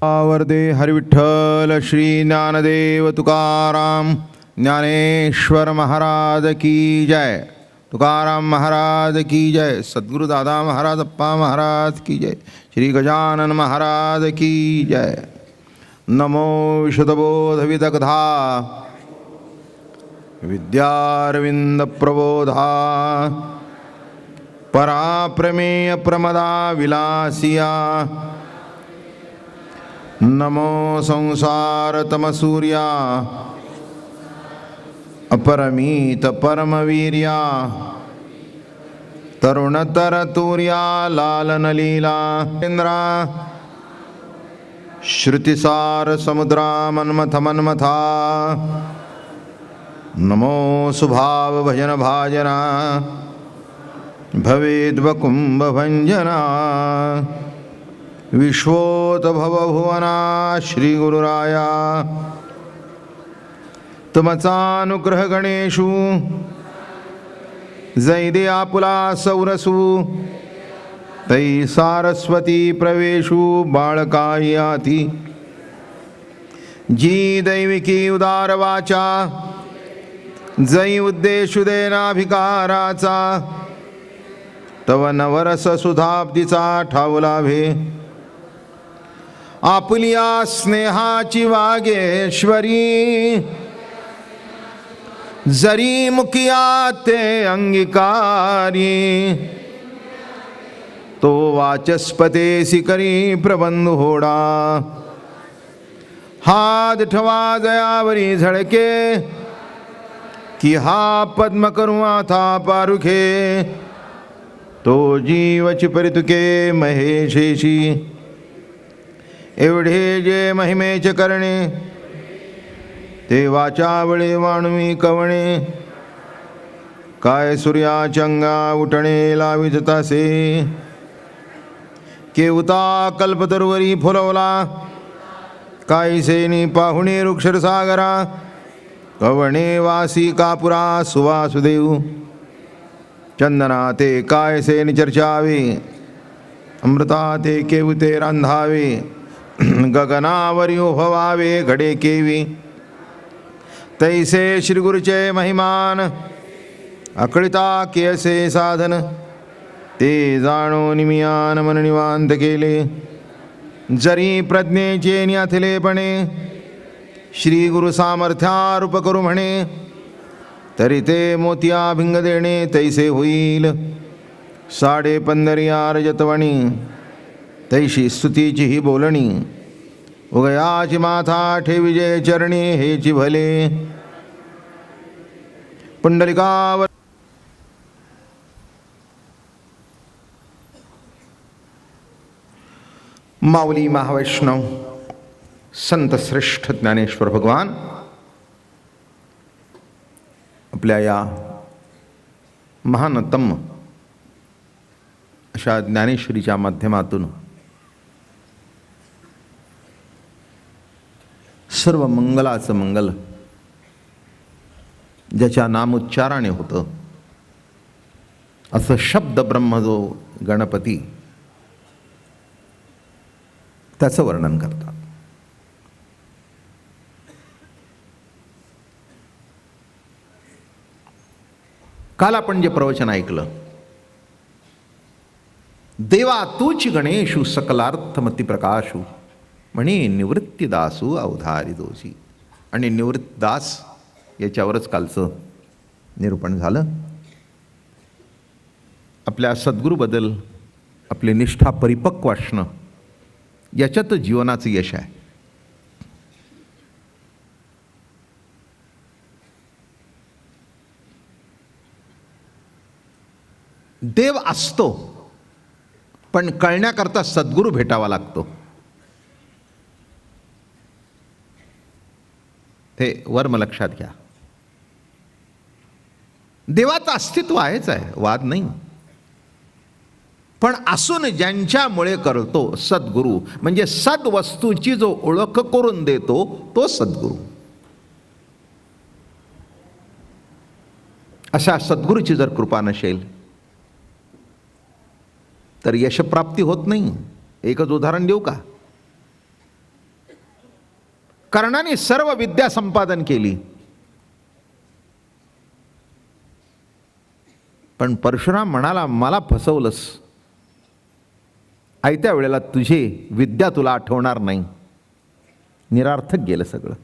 वरदे हरिविठ्ठल श्री ज्ञानदेव तुकाराम ज्ञानेश्वर महाराज की जय। तुकाराम महाराज की जय। सद्गुरु दादा महाराज अप्पा महाराज की जय। श्री गजानन महाराज की जय। नमो विशुद्धबोधविदग्धा विद्यारविंद प्रबोधा पराप्रमेय प्रमदा विलासिया। नमो संसार तमसूर्या अपरमित परमवीर्या तरुणतर तूर्या लालन लीला इंद्रा श्रुतिसार समुद्रा मन्मथ मन्मथा। नमो सुभाव भजन भाजना भवेद्वकुंभ भंजना। विश्वोत भव भुवना श्री गुरुराया तुमचानुग्रह गणेशु जैदे आपुला सौरसु तै सारस्वती प्रवेशु बाळकायाती। जी दैविकी उदार वाचा जै उद्देशु देनाभिकाराचा। तव नवरस सुधाब्दीचा ठावला भे आपुलिया स्नेहाची वागेश्वरी। जरी मुखिया ते अंगीकारी तो वाचस्पतेसी करी प्रबंध होडा। हात ठवा जयावरी झळके की हा पद्म करुआ था पारुखे। तो जीवची परितुके महेशेशी एवढे जे महिमेचे करणे। ते वाचावळे वाणवी कवणे काय सूर्याचंगा उठणे लावित तसे। केवता कल्पतरुवरी फुलवला काय सेनी पाहुणे वृक्षरसागरा। कवणे वासी कापुरा सुवासुदेव चंदना ते काय सेनी चर्चावे। अमृता ते केवते रांधावे गगनावरी उभवावे घडे केवी। तैसे श्री गुरुचे महिमान अकळिता केसे साधन। ते जाणो निमियान मन निवांत केले जरी प्रज्ञेचे न्याथिलेपणे। श्री गुरु सामर्थ्यारूप करू म्हणे तरी ते मोतिया भिंग देणे तैसे होईल। 15.5 रजतवणी तैशी स्तुतीची ही बोलणी। उगयाची माथा ठेविजे चरणी हेची भले। पुंडलिकावर माऊली महावैष्णव संत श्रेष्ठ ज्ञानेश्वर भगवान आपल्या या महानतम अशा ज्ञानेश्वरीच्या माध्यमातून सर्व मंगलाचं मंगल ज्याच्या नामोच्चाराने होतं असं शब्द ब्रह्म जो गणपती त्याचं वर्णन करतात। काल आपण जे प्रवचन ऐकलं देवा तूच गणेशु सकलार्थमती प्रकाशु म्हणे निवृत्तीदासू अवधारी दोषी। आणि निवृत्तीदास याच्यावरच कालचं निरूपण झालं। आपल्या सद्गुरूबद्दल आपली निष्ठा परिपक्व असणं याच्यात जीवनाचं यश आहे। देव असतो पण कळण्याकरता सद्गुरू भेटावा लागतो। हे वर्म लक्षात घ्या। देवाचं अस्तित्व आहेच आहे, वाद नाही, पण असून ज्यांच्यामुळे करतो सद्गुरू म्हणजे सद्वस्तूची जो ओळख करून देतो तो सद्गुरू। अशा सद्गुरूची जर कृपा नसेल तर यशप्राप्ती होत नाही। एकच उदाहरण देऊ का? कर्णाने सर्व विद्या संपादन केली, पण परशुराम म्हणाला, मला फसवलंस, आयत्या वेळेला तुझी विद्या तुला आठवणार नाही. निरार्थक गेलं सगळं.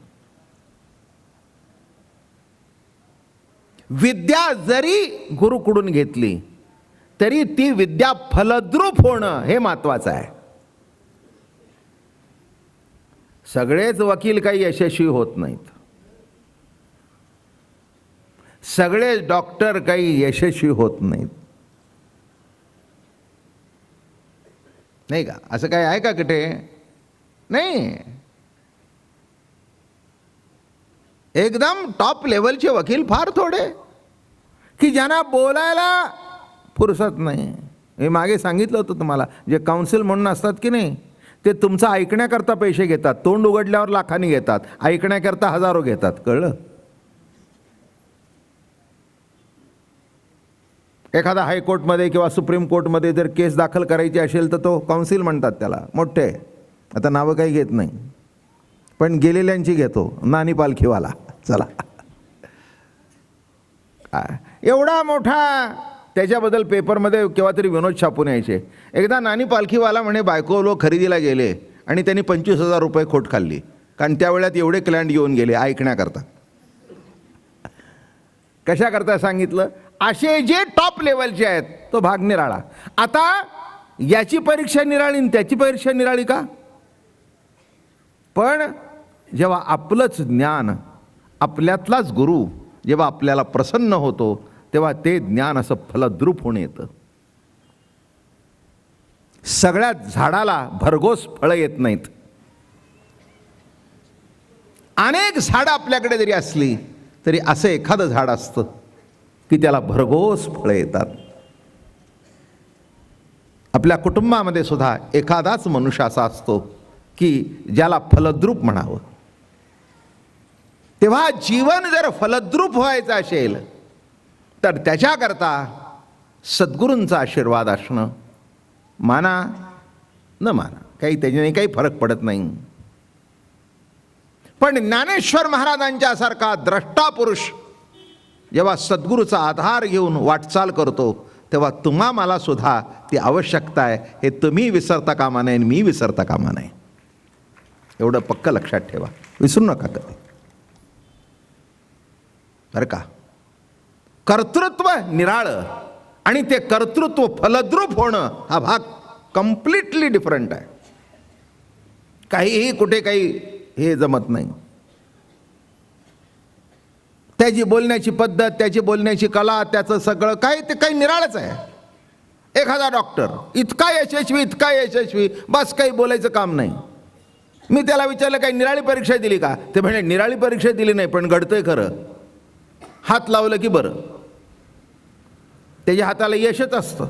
विद्या जरी गुरुकडून घेतली तरी ती विद्या फलद्रूप होणं हे महत्वाचं आहे. सगळेच वकील काही यशस्वी होत नाहीत, सगळेच डॉक्टर काही यशस्वी होत नाहीत, नाही का? असं काय आहे का कुठे? नाही. एकदम टॉप लेवलचे वकील फार थोडे, की ज्यांना बोलायला फुरसत नाही. मी मागे सांगितलं होतं तुम्हाला, जे काउन्सिल म्हणून असतात की नाही, ते तुमचं ऐकण्याकरता पैसे घेतात. तोंड उघडल्यावर लाखांनी घेतात, ऐकण्याकरता हजारो घेतात. कळलं? एखादा हायकोर्टमध्ये किंवा सुप्रीम कोर्टमध्ये जर केस दाखल करायची असेल तर तो काउन्सिल म्हणतात त्याला, मोठे. आता नावं काही घेत नाही, पण गेलेल्यांची घेतो, नानी पालखीवाला. चला, एवढा मोठा, त्याच्याबद्दल पेपरमध्ये केव्हा तरी विनोद छापून यायचे. एकदा नानी पालखीवाला म्हणे बायको लोक खरेदीला गेले आणि त्यांनी 25,000 रुपये खोट खाल्ली, कारण त्यावेळेत एवढे क्लायंट येऊन गेले ऐकण्याकरता. कशाकरता सांगितलं? असे जे टॉप लेवलचे आहेत तो भाग निराळा. आता याची परीक्षा निराळी आणि त्याची परीक्षा निराळी का? पण जेव्हा आपलंच ज्ञान, आपल्यातलाच गुरु जेव्हा आपल्याला प्रसन्न होतो, तेव्हा ते ज्ञान असं फलद्रूप होऊन येतं. सगळ्या झाडाला भरघोस फळं येत नाहीत. अनेक झाडं आपल्याकडे जरी असली तरी असं एखादं झाड असतं की त्याला भरघोस फळं येतात. आपल्या कुटुंबामध्ये सुद्धा एखादाच मनुष्य असा असतो की ज्याला फलद्रूप म्हणावं. तेव्हा जीवन जर फलद्रूप व्हायचं असेल तर त्याच्याकरता सद्गुरूंचा आशीर्वाद असणं, माना न माना काही त्याच्याने काही फरक पडत नाही. पण ज्ञानेश्वर महाराजांच्या सारखा द्रष्टा पुरुष जेव्हा सद्गुरूचा आधार घेऊन वाटचाल करतो, तेव्हा तुम्हा मला सुद्धा ती आवश्यकता आहे, हे तुम्ही विसरता कामा नये, मी विसरता कामा नये. एवढं पक्क लक्षात ठेवा, विसरू नका कधी, बरं का? कर्तृत्व निराळं आणि ते कर्तृत्व फलद्रूप होणं हा भाग कम्प्लिटली डिफरंट आहे. काहीही कुठे काही हे जमत नाही. त्याची बोलण्याची पद्धत, त्याची बोलण्याची कला, त्याचं सगळं काही ते काही निराळच आहे. एखादा डॉक्टर इतका यशस्वी, बस काही बोलायचं काम नाही. मी त्याला विचारलं, काही निराळी परीक्षा दिली का? ते म्हणे निराळी परीक्षा दिली नाही, पण घडतंय खरं. हात लावलं की बरं, त्याच्या हाताला यशच असतं.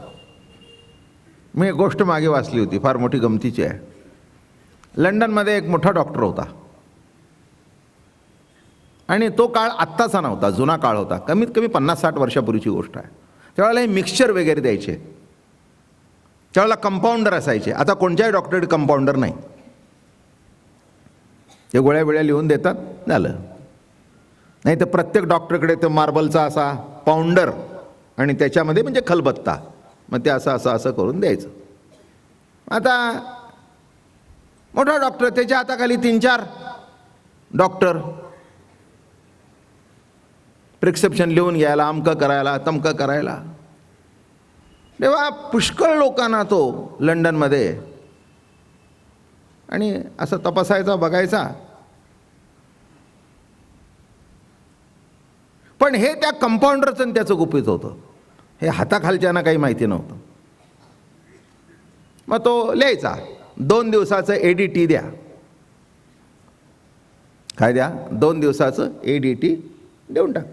मी एक गोष्ट मागे वाचली होती, फार मोठी गमतीची आहे. लंडनमध्ये एक मोठा डॉक्टर होता आणि तो काळ आत्ताचा नव्हता, जुना काळ होता, कमीत कमी 50-60 वर्षापूर्वीची गोष्ट आहे. त्यावेळेला हे मिक्सचर वगैरे द्यायचे, त्यावेळेला कंपाऊंडर असायचे. आता कोणत्याही डॉक्टरकडे कंपाऊंडर नाही, ते गोळ्या वेळ्या लिहून देतात, झालं. नाही तर प्रत्येक डॉक्टरकडे तो मार्बलचा असा पाऊंडर आणि त्याच्यामध्ये म्हणजे खलबत्ता, मग ते असं करून द्यायचं. आता मोठा डॉक्टर, त्याच्या हाताखाली 3-4 डॉक्टर, प्रिस्क्रिप्शन लिहून घ्यायला, अमकं करायला, तमकं करायला. तेव्हा पुष्कळ लोकांना तो लंडनमध्ये आणि असं तपासायचा, बघायचा. पण हे त्या कंपाऊंडरचं त्याचं गुपित होतं, हे हाताखालच्यांना काही माहिती नव्हतं. मग तो लिहायचा, 2 दिवसाचं ADT द्या. काय द्या? 2 दिवसाचं ADT देऊन टाक.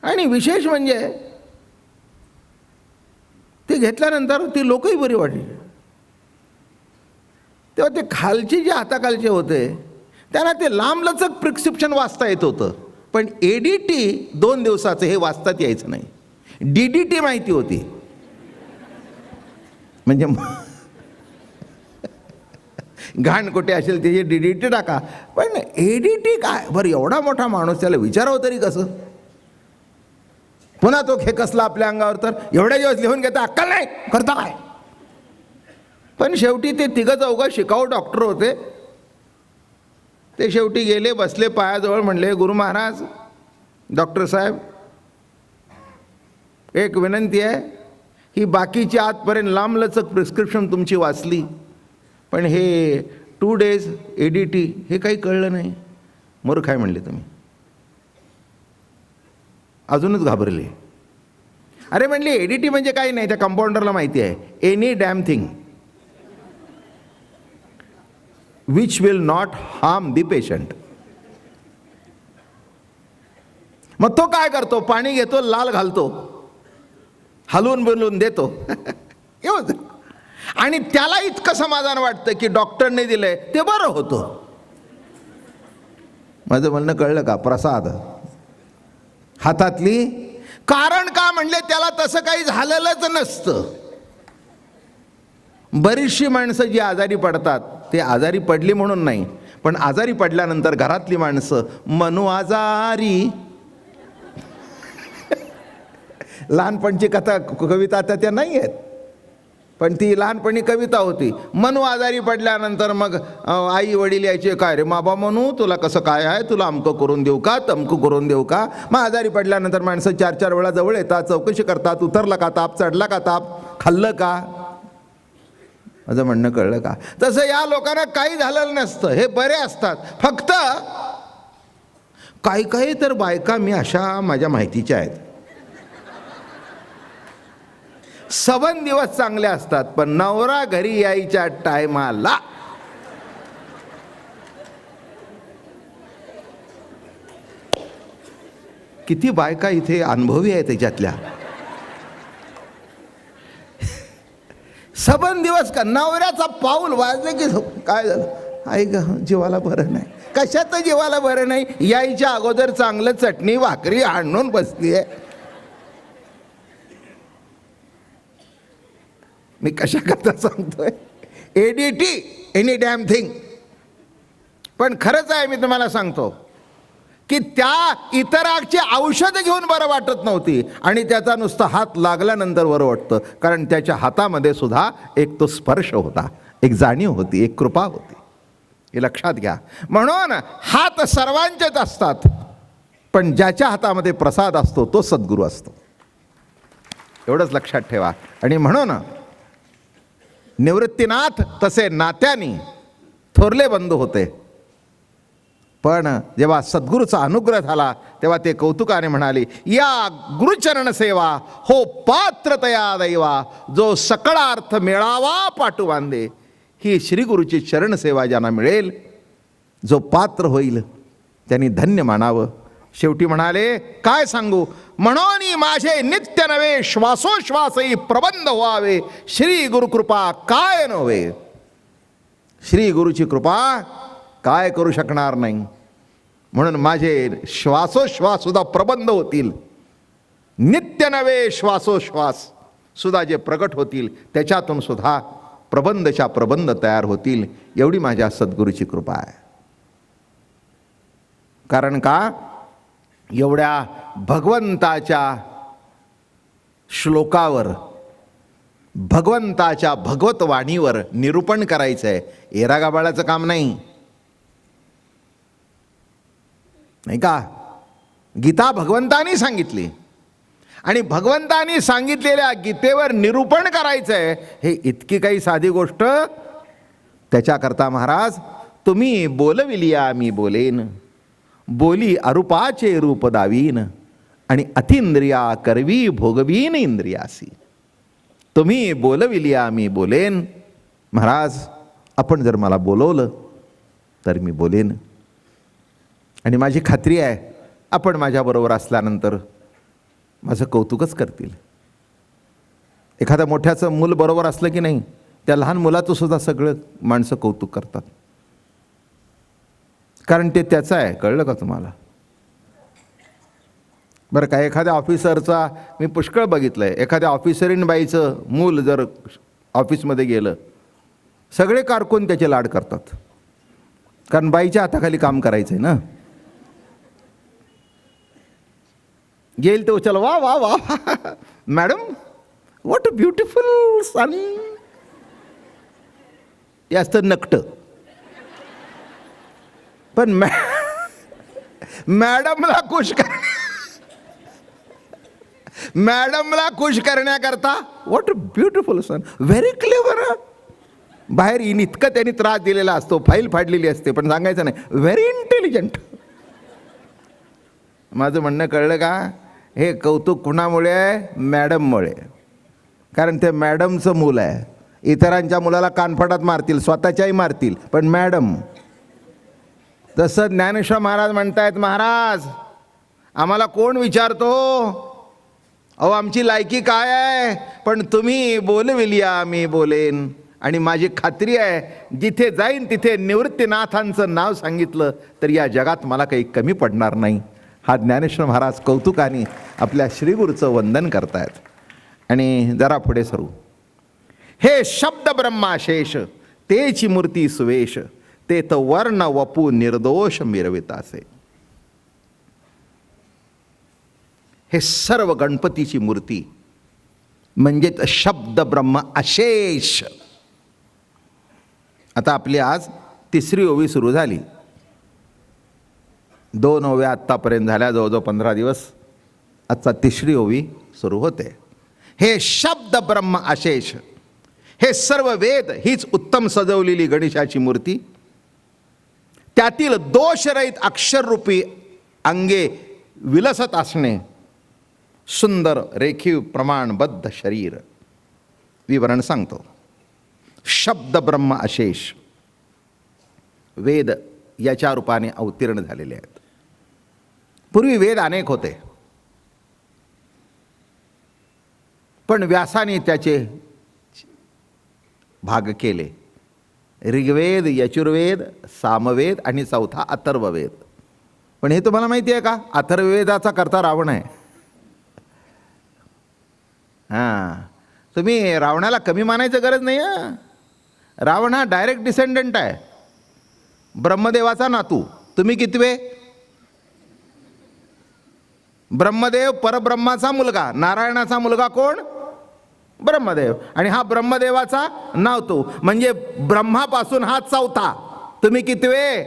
आणि विशेष म्हणजे ते घेतल्यानंतर ती लोकही बरी वाटली. तेव्हा ते खालचे जे हाताखालचे होते त्यांना ते लांबलचक प्रिस्क्रिप्शन वाचता येत होतं, पण ADT 2 दिवसाचं हे वाचतात यायचं नाही. DDT माहिती होती, म्हणजे घाण कुठे असेल त्याची DDT टाका. पण ADT काय बरं, एवढा मोठा माणूस, त्याला विचारावं तरी कसं. पुन्हा तो खेकसला आपल्या अंगावर तर एवढ्या दिवस लिहून घेता, अक्कल नाही, करता काय. पण शेवटी ते तिघं चौघं शिकाऊ डॉक्टर होते. ते शेवटी गेले, बसले पायाजवळ, म्हणले गुरु महाराज, डॉक्टर साहेब, एक विनंती आहे, ही बाकीची आजपर्यंत लांबलचक प्रिस्क्रिप्शन तुमची वाचली, पण हे 2 days ADT हे काही कळलं नाही. मूर्ख आहे म्हणले तुम्ही. अजूनच घाबरले. अरे म्हणले ADT म्हणजे काही नाही, त्या कंपाऊंडरला माहिती आहे, any dam thing which will not harm the patient. मग तो काय करतो, पाणी घेतो, लाल घालतो, हलवून बिलवून देतो आणि त्याला इतकं समाधान वाटतं की डॉक्टरने दिलंय ते बरं होतं. माझं म्हणणं कळलं का. प्रसाद हातातली. कारण का म्हणले, त्याला तसं काही झालेलंच नसतं. बरीचशी माणसं जी आजारी पडतात, ते आजारी पडली म्हणून नाही, पण आजारी पडल्यानंतर घरातली माणसं मनू आजारी. लहानपणची कविता आता त्या नाही आहेत, पण ती लहानपणी कविता होती. मनू आजारी पडल्यानंतर मग आई वडील यायचे, काय रे माबा मनू, तुला कसं काय आहे, तुला अमकं करून देऊ का, तमकं करून देऊ का. मग आजारी पडल्यानंतर माणसं 4-4 वेळा जवळ येतात, चौकशी करतात, उतरला का ताप, चढला का ताप, खाल्लं का. माझं म्हणणं कळलं का. तसं या लोकांना काही झालेलं नसतं, हे बरे असतात. फक्त काही काही तर बायका मी अशा माझ्या माहितीच्या आहेत, 7 दिवस चांगले असतात, पण नवरा घरी यायच्या टायमाला किती बायका इथे अनुभवी आहे त्याच्यातल्या. 7 दिवस का नवऱ्याचा पाऊल वाजले की काय झालं, आई ग जीवाला बरं नाही. कशात जीवाला बरं नाही, यायच्या अगोदर चांगलं चटणी भाकरी आणून बसली आहे. मी कशा करता सांगतोय, ADT एनी डॅम थिंग. पण खरंच आहे, मी तुम्हाला सांगतो की त्या इतराची औषध घेऊन बरं वाटत नव्हती आणि त्याचा नुसता हात लागल्यानंतर बरं वाटतं. कारण त्याच्या हातामध्ये सुद्धा एक तो स्पर्श होता, एक जाणीव होती, एक कृपा होती. हे लक्षात घ्या. म्हणून हात सर्वांचेच असतात, पण ज्याच्या हातामध्ये प्रसाद असतो तो सद्गुरू असतो. एवढंच लक्षात ठेवा. आणि म्हणून निवृत्तीनाथ तसे नात्यानी थोरले बंधू होते, पण जेव्हा सद्गुरूचा अनुग्रह झाला तेव्हा ते कौतुकाने म्हणाले, या गुरुचरण सेवा हो पात्रतया दैवा, जो सकळार्थ मिळावा पाटू बांधे. ही श्री गुरुची चरण सेवा ज्यांना मिळेल, जो पात्र होईल त्यांनी धन्य मानावं. शेवटी म्हणाले, काय सांगू, म्हणून माझे नित्य नवे श्वासोश्वासही प्रबंध व्हावे, श्री गुरुकृपा काय नव्हे. श्री गुरुची कृपा काय करू शकणार नाही, म्हणून माझे श्वासोश्वास सुद्धा प्रबंध होतील. नित्य नवे श्वासोश्वास सुद्धा जे प्रगट होतील, त्याच्यातून सुद्धा प्रबंधच्या प्रबंध तयार होतील. एवढी माझ्या सद्गुरूची कृपा आहे. कारण का, एवढ्या भगवंताच्या श्लोकावर, भगवंताच्या भगवत वाणीवर निरूपण करायचं आहे. एरागाबाळाचं काम नाही, नाही का. गीता भगवंतानी सांगितली आणि भगवंतानी सांगितलेल्या गीतेवर निरूपण करायचं आहे. हे इतकी काही साधी गोष्ट. त्याच्याकरता महाराज, तुम्ही बोलविलिया मी बोलेन, बोली अरूपाचे रूप दावीन, आणि अतिंद्रिया करवी भोगवीन इंद्रियासी. तुम्ही बोलविलिया मी बोलेन. महाराज, आपण जर मला बोलवलं तर मी बोलेन. आणि माझी खात्री आहे, आपण माझ्याबरोबर असल्यानंतर माझं कौतुकच करतील. एखाद्या मोठ्याचं मूल बरोबर असलं की नाही, त्या लहान मुलाचं सुद्धा सगळं माणसं कौतुक करतात, कारण ते त्याचं आहे. कळलं का तुम्हाला. बरं का, एखाद्या ऑफिसरचा मी पुष्कळ बघितलं आहे, एखाद्या ऑफिसरीन बाईचं मूल जर ऑफिसमध्ये गेलं सगळे कारकून त्याचे लाड करतात, कारण बाईच्या हाताखाली काम करायचंय ना. येईल तो चल वा वा वा madam what a beautiful son. हे असतं नकट. पण मॅडमला खुश करण्याकरता what a beautiful son, very clever. बाहेर येईन इतकं त्यांनी त्रास दिलेला असतो, फाईल फाडलेली असते, पण सांगायचं नाही व्हेरी इंटेलिजंट. माझं म्हणणं कळलं का? हे कौतुक कुणामुळे आहे? मॅडममुळे. कारण ते मॅडमचं मूल आहे. इतरांच्या मुलाला कानफटात मारतील, स्वतःच्याही मारतील, पण मॅडम. तसं ज्ञानेश्वर महाराज म्हणतायत, महाराज आम्हाला कोण विचारतो, अहो आमची लायकी काय आहे, पण तुम्ही बोलविल्या मी बोलेन. आणि माझी खात्री आहे जिथे जाईन तिथे निवृत्तीनाथांचं नाव सांगितलं तर या जगात मला काही कमी पडणार नाही. हा ज्ञानेश्वर महाराज कौतुकाने आपल्या श्रीगुरूचं वंदन करतायत. आणि जरा पुढे सरू. हे शब्द ब्रह्माशेष तेची मूर्ती सुवेश, ते तर वर्ण वपू निर्दोष मिरवितासे. हे सर्व गणपतीची मूर्ती म्हणजेच शब्द ब्रह्म अशेष. आता आपली आज तिसरी ओवी सुरू झाली. 2 ओव्या आत्तापर्यंत झाल्या, जवळजवळ 15 दिवस. आजचा तिसरी ओवी सुरू होते. हे शब्द ब्रह्म अशेष, हे सर्व वेद हीच उत्तम सजवलेली गणेशाची मूर्ती. त्यातील दोषरहित अक्षररूपी अंगे विलसत असणे, सुंदर रेखीव प्रमाणबद्ध शरीर. विवरण सांगतो. शब्द ब्रह्म अशेष, वेद याच्या रूपाने अवतीर्ण झालेले आहेत. पूर्वी वेद अनेक होते, पण व्यासाने त्याचे भाग केले. ऋग्वेद, यजुर्वेद, सामवेद आणि चौथा अथर्ववेद. पण हे तुम्हाला माहिती आहे का? अथर्ववेदाचा कर्ता रावण आहे. हां, तुम्ही रावणाला कमी मानायचं गरज नाही आहे. रावण हा डायरेक्ट डिसेंडंट आहे, ब्रह्मदेवाचा नातू. तुम्ही कितवे? ब्रह्मदेव परब्रह्माचा मुलगा. नारायणाचा मुलगा कोण? ब्रह्मदेव. आणि हा ब्रह्मदेवाचा नातू, म्हणजे ब्रह्मापासून हा चौथा. तुम्ही कितवे?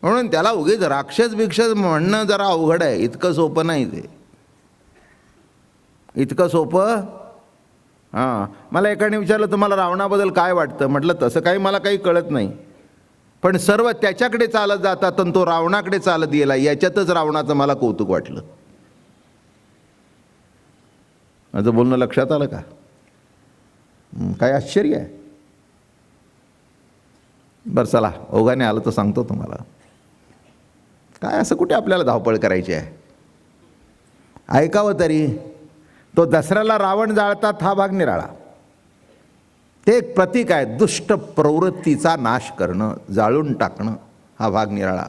म्हणून त्याला उगीच राक्षस भिक्षस म्हणणं जरा अवघड आहे. इतकं सोपं नाही ते, इतकं सोपं. हां, मला एकाने विचारलं तुम्हाला रावणाबद्दल काय वाटतं. म्हटलं तसं काही मला काही कळत नाही, पण सर्व त्याच्याकडे चालत जातात आणि तो रावणाकडे चालत गेला, याच्यातच रावणाचं मला कौतुक वाटलं. माझं बोलणं लक्षात आलं का? काय आश्चर्य आहे. बरं चला, ओघाने आलं तर सांगतो तुम्हाला. काय असं कुठे आपल्याला धावपळ करायची आहे? ऐकावं तरी. तो दसऱ्याला रावण जाळतात हा भाग निराळा. ते एक प्रतीक आहे. दुष्ट प्रवृत्तीचा नाश करणं, जाळून टाकणं, हा भाग निराळा.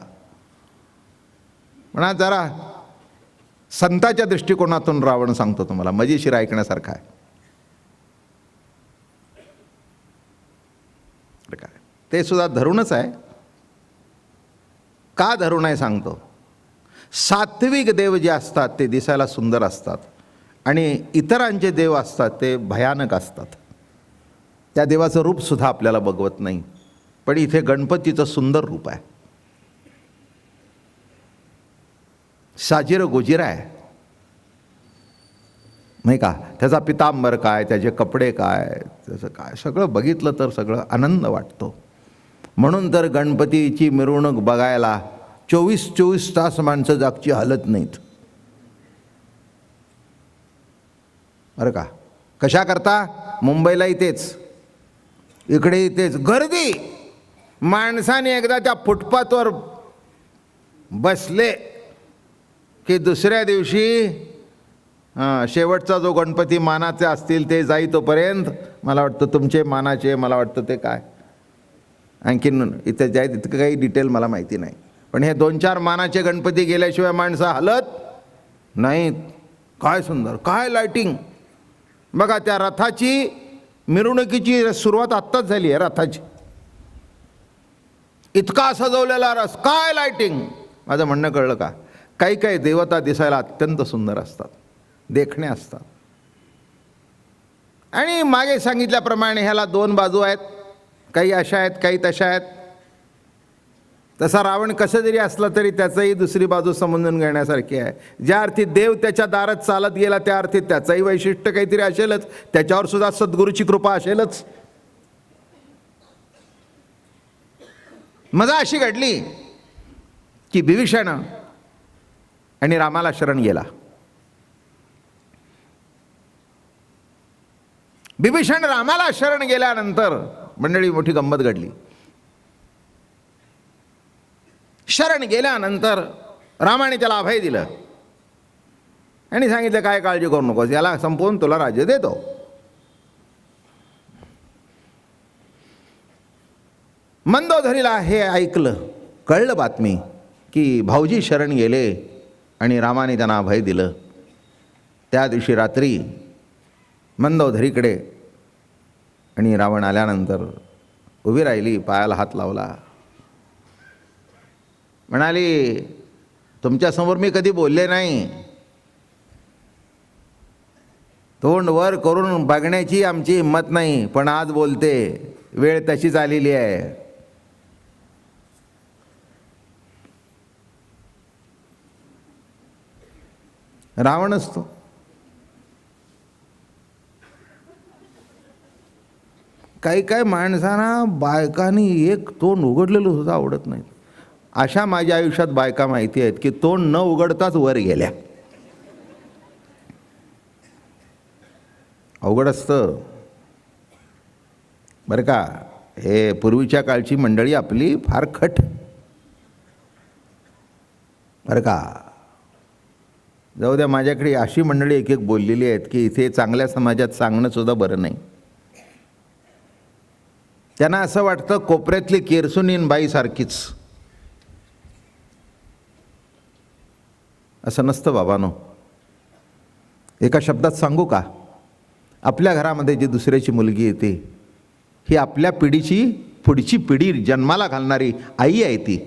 म्हणा जरा संताच्या दृष्टिकोनातून रावण सांगतो तुम्हाला, मजेशीर ऐकण्यासारखा आहे. ते सुद्धा धरूनच आहे. का धरून आहे सांगतो. सात्विक देव जे असतात ते दिसायला सुंदर असतात, आणि इतरांचे देव असतात ते भयानक असतात. त्या देवाचं रूप सुद्धा आपल्याला बघवत नाही. पण इथे गणपतीचं सुंदर रूप आहे. साजिर गोजिरा आहे, नाही का? त्याचा पितांबर काय, त्याचे कपडे काय, त्याचं काय, सगळं बघितलं तर सगळं आनंद वाटतो. म्हणून तर गणपतीची मिरवणूक बघायला 24 तास माणसं जागची हालत नाहीत, बरं का? कशा करता? मुंबईला इथेच, इकडे इथेच गर्दी. माणसाने एकदा त्या फुटपाथवर बसले की दुसऱ्या दिवशी शेवटचा जो गणपती मानाचे असतील ते जाई तोपर्यंत मला वाटतं तुमचे मानाचे, मला वाटतं ते काय आणखीन इथे जाय तितकं काही डिटेल मला माहिती नाही. पण हे 2-4 मानाचे गणपती गेल्याशिवाय माणसं हलत नाहीत. काय सुंदर, काय लाइटिंग बघा. त्या रथाची मिरवणुकीची सुरुवात आत्ताच झाली आहे रथाची. इतका सजवलेला रस, काय लाइटिंग. माझं म्हणणं कळलं का? काही काही देवता दिसायला अत्यंत सुंदर असतात, देखणे असतात. आणि मागे सांगितल्याप्रमाणे ह्याला दोन बाजू आहेत, काही अशा आहेत काही तशा आहेत. तसा रावण कसं जरी असला तरी त्याचाही दुसरी बाजू समजून घेण्यासारखी आहे. ज्या अर्थी देव त्याच्या दारात चालत गेला त्या अर्थी त्याचंही वैशिष्ट्य काहीतरी असेलच, त्याच्यावर सुद्धा सद्गुरूची कृपा असेलच. मजा अशी घडली की विभीषण आणि रामाला शरण गेला. विभीषण रामाला शरण गेल्यानंतर मंडळी मोठी गंमत घडली. शरण गेल्यानंतर रामाने त्याला अभय दिलं आणि सांगितलं काय काळजी करू नकोस, याला संपवून तुला राज्य देतो. मंदोदरीला हे ऐकलं, कळलं बातमी की भाऊजी शरण गेले आणि रामाने त्यांना अभय दिलं. त्या दिवशी रात्री मंदोदरीकडे आणि रावण आल्यानंतर उभी राहिली, पायाला हात लावला, म्हणाली तुमच्यासमोर मी कधी बोलले नाही, तोंड वर करून बघण्याची आमची हिंमत नाही, पण आज बोलते, वेळ तशीच आलेली आहे. रावण असतो. काही काही माणसांना बायकांनी एक तोंड उघडलेलं सुद्धा आवडत नाही. अशा माझ्या आयुष्यात बायका माहिती आहेत की तोंड न उघडताच वर गेल्या. अवघड असतं बरं का. हे पूर्वीच्या काळची मंडळी आपली फार खट बरं का. जाऊ द्या, माझ्याकडे अशी मंडळी एक एक बोललेली आहेत की इथे चांगल्या समाजात सांगणं सुद्धा बरं नाही. त्यांना असं वाटतं कोपऱ्यातली केरसुनीन बाई सारखीच. असं नसतं बाबांनो. एका शब्दात सांगू का, आपल्या घरामध्ये जी दुसऱ्याची मुलगी येते ही आपल्या पिढीची पुढची पिढी जन्माला घालणारी आई आहे.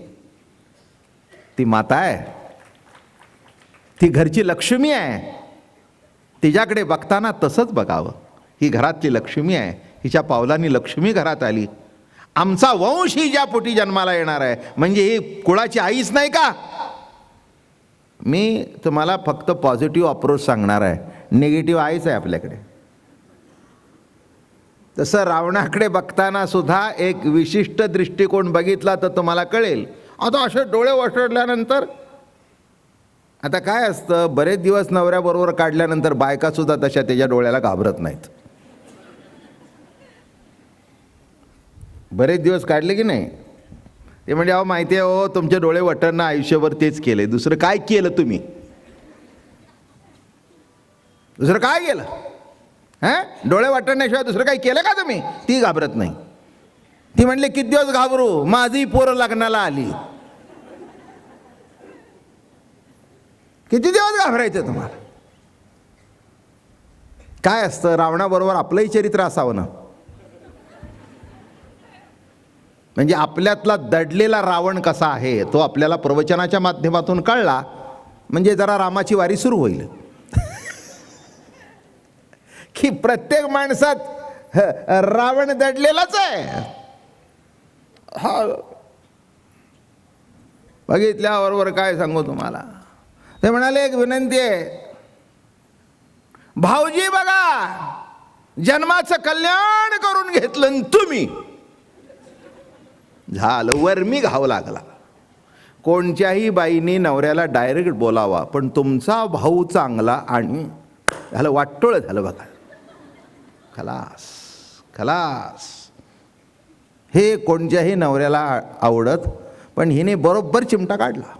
ती माता आहे, ती घरची लक्ष्मी आहे. तिच्याकडे बघताना तसंच बघावं. ही घरातली लक्ष्मी आहे, हिच्या पावलांनी लक्ष्मी घरात आली. आमचा वंश ही ज्या पोटी जन्माला येणार आहे म्हणजे ही कुळाची आईच नाही का. मी तुम्हाला फक्त पॉझिटिव्ह अप्रोच सांगणार आहे, निगेटिव्ह आईच आहे आपल्याकडे. तसं रावणाकडे बघताना सुद्धा एक विशिष्ट दृष्टिकोन बघितला तर तुम्हाला कळेल. आता असे डोळे वसरल्यानंतर आता काय असतं, बरेच दिवस नवऱ्याबरोबर काढल्यानंतर बायकासुद्धा तशा त्याच्या डोळ्याला घाबरत नाहीत. बरेच दिवस काढले की नाही ते म्हणजे अहो माहिती आहे हो, तुमचे डोळे वटणं आयुष्यभर तेच केले, दुसरं काय केलं तुम्ही, दुसरं काय केलं, हां डोळे वटण्याशिवाय दुसरं काही केलं का तुम्ही. ती घाबरत नाही. ती म्हणले किती दिवस घाबरू, माझी पोरं लग्नाला आली. किती दिवस घाबरायचं तुम्हाला. काय असतं, रावणाबरोबर आपलंही चरित्र असावं ना. म्हणजे आपल्यातला दडलेला रावण कसा आहे तो आपल्याला प्रवचनाच्या माध्यमातून कळला म्हणजे जरा रामाची वारी सुरू होईल. की प्रत्येक माणसात रावण दडलेलाच आहे. हा बघितल्याबरोबर काय सांगू तुम्हाला. ते म्हणाले एक विनंती आहे, भाऊजी बघा जन्माचं कल्याण करून घेतलं तुम्ही, झालं वर्मी घाव लागला. कोणत्याही बाईने नवऱ्याला डायरेक्ट बोलावा, पण तुमचा भाऊ चांगला आणि झालं वाटोळं झालं बघा. खलास खलास. हे कोणत्याही नवऱ्याला आवडत, पण हिने बरोबर चिमटा काढला.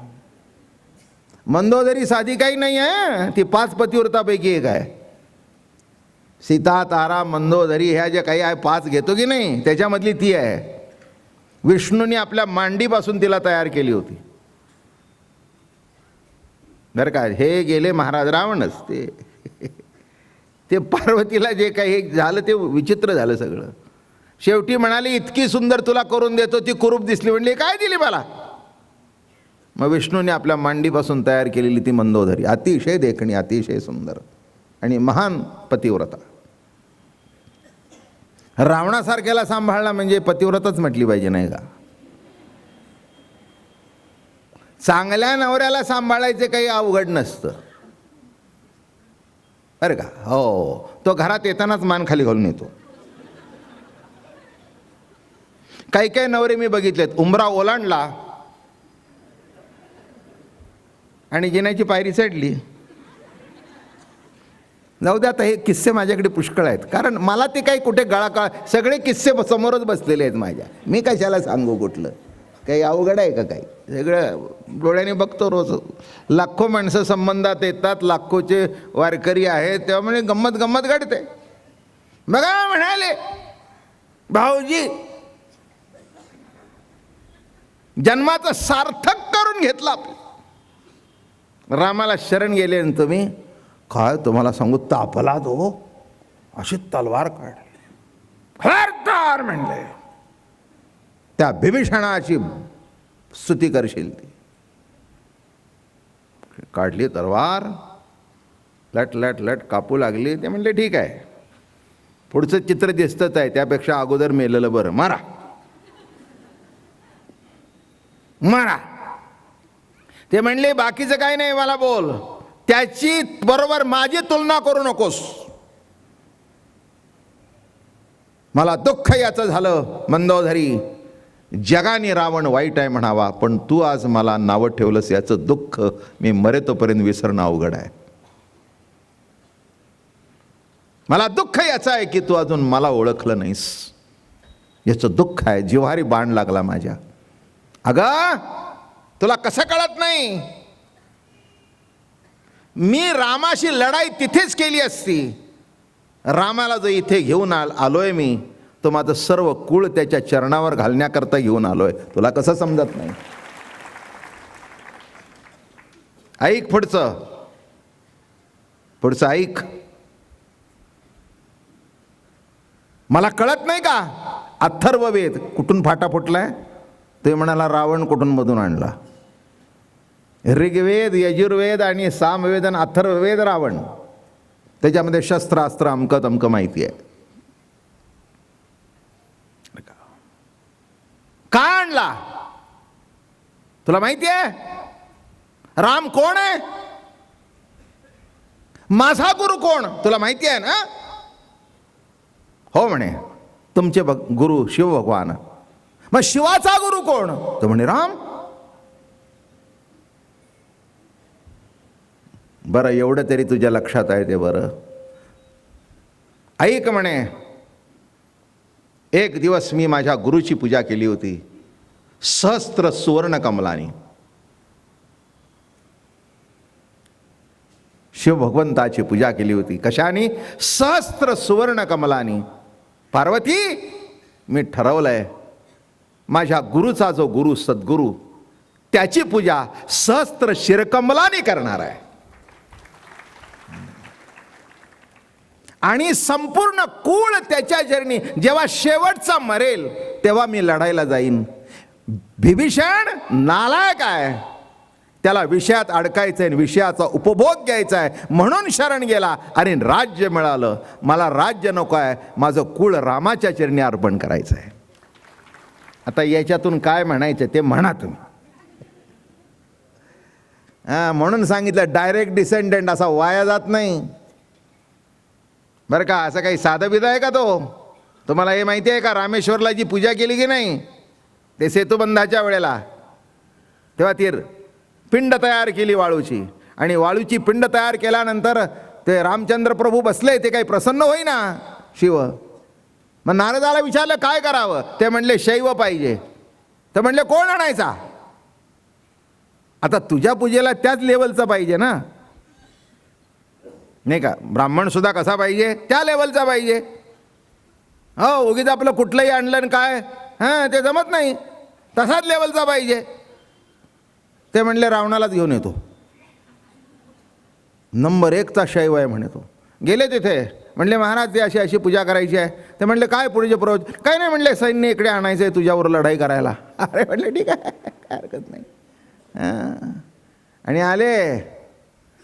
मंदोदरी साधी काही नाही आहे, ती 5 पतिव्रतापैकी एक आहे. सीता तारा मंदोदरी ह्या ज्या काही आहे 5 घेतो की नाही त्याच्यामधली ती आहे. विष्णूने आपल्या मांडीपासून तिला तयार केली होती बरं का. हे गेले महाराज रावणच. ते ते पार्वतीला जे काही झालं ते विचित्र झालं सगळं. शेवटी म्हणाली इतकी सुंदर तुला करून देतो, ती कुरूप दिसली, म्हणली काय दिली मला. मग विष्णूने आपल्या मांडीपासून तयार केलेली ती मंदोदरी, अतिशय देखणी, अतिशय सुंदर आणि महान पतिव्रता. रावणासारख्याला सांभाळला म्हणजे पतिव्रताच म्हटली पाहिजे नाही का. चांगल्या नवऱ्याला सांभाळायचे काही अवघड नसतं बरं का. हो, तो घरात येतानाच मान खाली घालून येतो. काही काही नवरे मी बघितलेत, उंबरा ओलांडला आणि जिन्याची पायरी चढली. जाऊ द्या, आता हे किस्से माझ्याकडे पुष्कळ आहेत, कारण मला ते काही कुठे सगळे किस्से समोरच बसलेले आहेत माझ्या. मी कशाला सांगू कुठलं, काही अवघड आहे का काही. सगळं डोळ्याने बघतो रोज. लाखो माणसं संबंधात येतात, लाखोचे वारकरी आहेत, त्यामुळे गंमत गंमत घडते. बघा म्हणाले भाऊजी जन्माचं सार्थक करून घेतलं आपलं. रामाला शरण गेले आणि तुम्ही काय तुम्हाला सांगू, तापला तो, अशी तलवार काढली, खबरदार म्हणले, त्या बिभीषणाची स्तुती करशील. ती काढली तलवार, लट लट लट कापू लागली. ते म्हणले ठीक आहे, पुढचं चित्र दिसतच आहे, त्यापेक्षा अगोदर मेलेलं बरं, मारा मारा. ते म्हणले बाकीचं काही नाही, मला बोल, त्याची बरोबर माझी तुलना करू नकोस. मला दुःख याचं झालं मंदोदरी, जगाने रावण वाईट आहे म्हणावा, पण तू आज मला नावं ठेवलंस याचं दुःख मी मरेतोपर्यंत विसरणं अवघड आहे. मला दुःख याचं आहे की तू अजून मला ओळखलं नाहीस, याचं दुःख आहे. जिव्हारी बाण लागला माझ्या. अगं तुला कसं कळत नाही, मी रामाशी लढाई तिथेच केली असती. रामाला जो इथे घेऊन आलोय मी, तो माझं सर्व कुळ त्याच्या चरणावर घालण्याकरता घेऊन आलोय. तुला कसं समजत नाही. ऐक पुढचं ऐक. मला कळत नाही का, अथर्ववेद कुठून फाटा फुटलाय. ते म्हणाला रावण कुठून मधून आणला. ऋग्वेद, यजुर्वेद आणि सामवेद आणि अथर्ववेद रावण, त्याच्यामध्ये शस्त्र अस्त्र अमकं तमकं माहिती आहे. का आणला तुला माहिती आहे. राम कोण आहे, माझा गुरु कोण तुला माहिती आहे ना. हो म्हणे, तुमचे गुरु शिव भगवान. मग शिवाचा गुरु कोण, तो म्हणे राम. बरं, एवढं तरी तुझ्या लक्षात आहे ते बरं. ऐक म्हणे, एक दिवस मी माझ्या गुरुची पूजा केली होती, सहस्त्र सुवर्ण कमलानी. शिव भगवंताची पूजा केली होती. कशाने, सहस्त्र सुवर्ण कमलानी. पार्वती, मी ठरवलंय माझ्या गुरुचा जो गुरु सद्गुरु, त्याची पूजा सहस्त्र शिरकमलानी करणार आहे. आणि संपूर्ण कुळ त्याच्या चरणी जेव्हा शेवटचा मरेल तेव्हा मी लढायला जाईन. बिभीषण नालायक आहे, त्याला विषयात अडकायचं आहे, विषयाचा उपभोग घ्यायचा आहे म्हणून शरण गेला आणि राज्य मिळालं. मला राज्य नको आहे, माझं कुळ रामाच्या चरणी अर्पण करायचं आहे. आता याच्यातून काय म्हणायचं ते म्हणा तुम्ही. म्हणून सांगितलं डायरेक्ट डिसेंडंट असा वाया जात नाही बरं का. असं काही साधं बिधं आहे का तो. तुम्हाला हे माहिती आहे का, रामेश्वरला जी पूजा केली की नाही, ते सेतुबंधाच्या वेळेला, तेव्हा ती पिंड तयार केली वाळूची, आणि वाळूची पिंड तयार केल्यानंतर ते रामचंद्र प्रभू बसले, ते काही प्रसन्न होईना शिव. मग नारदाला विचारलं काय करावं, ते म्हणले शैव पाहिजे. तर म्हणले कोण आणायचा. आता तुझ्या पूजेला त्याच लेवलचा पाहिजे ना, नाही का. ब्राह्मण सुद्धा कसा पाहिजे, त्या लेवलचा पाहिजे. हो, उगीच आपलं कुठलंही आणलं आणि काय, ते जमत नाही, तसाच लेवलचा पाहिजे. ते म्हणले रावणालाच घेऊन येतो, नंबर 1चा शैव आहे म्हणे तो. गेले तिथे, म्हणले महाराज ते अशी अशी पूजा करायची आहे. ते म्हणले काय पुढचे प्रवचन? काही नाही म्हणले, सैन्य इकडे आणायचं आहे तुझ्यावर लढाई करायला. अरे म्हणले ठीक आहे, काय हरकत नाही. आणि आले,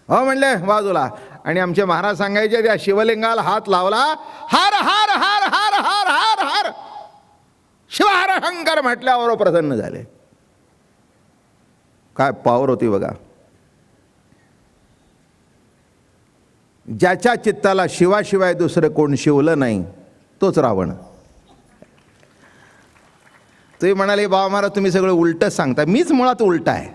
हो म्हणले बाजूला. आणि आमचे महाराज सांगायचे त्या शिवलिंगाला हात लावला, हार हार हार हार हार हार हार शिवहार शंकर म्हटल्यावर प्रसन्न झाले. काय पॉवर होती बघा. ज्याच्या चित्ताला शिवाशिवाय दुसरं कोण शिवलं नाही तोच रावण. तुम्ही म्हणाले बाबा महाराज तुम्ही सगळं उलटच सांगता. मीच मुळात उलट आहे.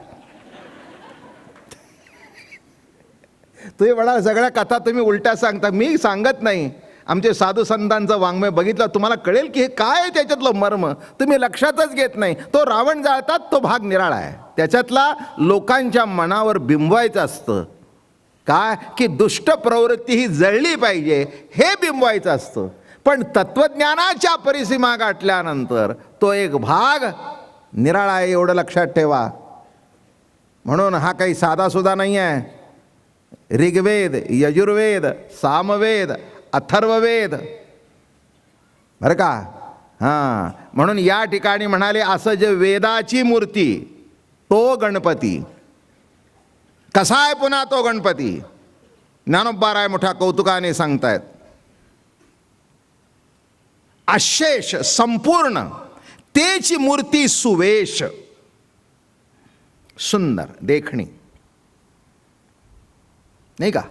तुम्ही म्हणाल सगळ्या कथा तुम्ही उलट्या सांगता, मी सांगत नाही. आमचे साधू संतांचं वाङ्मय बघितलं तुम्हाला कळेल की हे काय आहे त्याच्यातलं मर्म. तुम्ही लक्षातच घेत नाही. तो रावण जाळतात तो भाग निराळा आहे. त्याच्यातला लोकांच्या मनावर बिंबवायचं असतं. काय की दुष्ट प्रवृत्ती ही जळली पाहिजे हे बिंबवायचं असतं. पण तत्वज्ञानाच्या परिसीमा गाठल्यानंतर तो एक भाग निराळा आहे एवढं लक्षात ठेवा. म्हणून हा काही साधासुद्धा नाही आहे. ऋग्वेद, यजुर्वेद, सामवेद, अथर्ववेद बरं का. हां, म्हणून या ठिकाणी म्हणाले असं जे वेदाची मूर्ती तो गणपती कसा आहे. पुन्हा तो गणपती ज्ञानोबाराय मोठ्या कौतुकाने सांगतायत. अशेष संपूर्ण तेची मूर्ती सुवेश, सुंदर देखणी नाही का.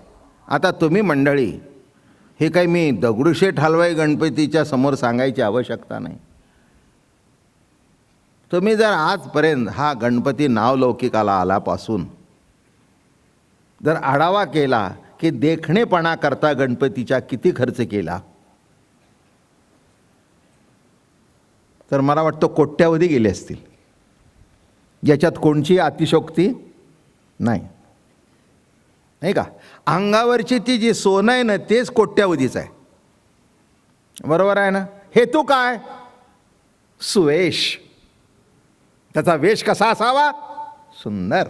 आता तुम्ही मंडळी हे काही मी दगडूशेठ हलवाई गणपतीच्या समोर सांगायची आवश्यकता नाही. तुम्ही जर आजपर्यंत हा गणपती नावलौकिकाला आल्यापासून जर आढावा केला की देखणेपणा करता गणपतीच्या किती खर्च केला तर मला वाटतं कोट्यावधी गेले असतील. याच्यात कोणची अतिशयोक्ती नाही, नाही का. अंगावरची ती जी सोनं आहे ना तेच कोट्यावधीच आहे. बरोबर आहे ना. हेतू काय? सुवेश. त्याचा वेश कसा असावा? सुंदर.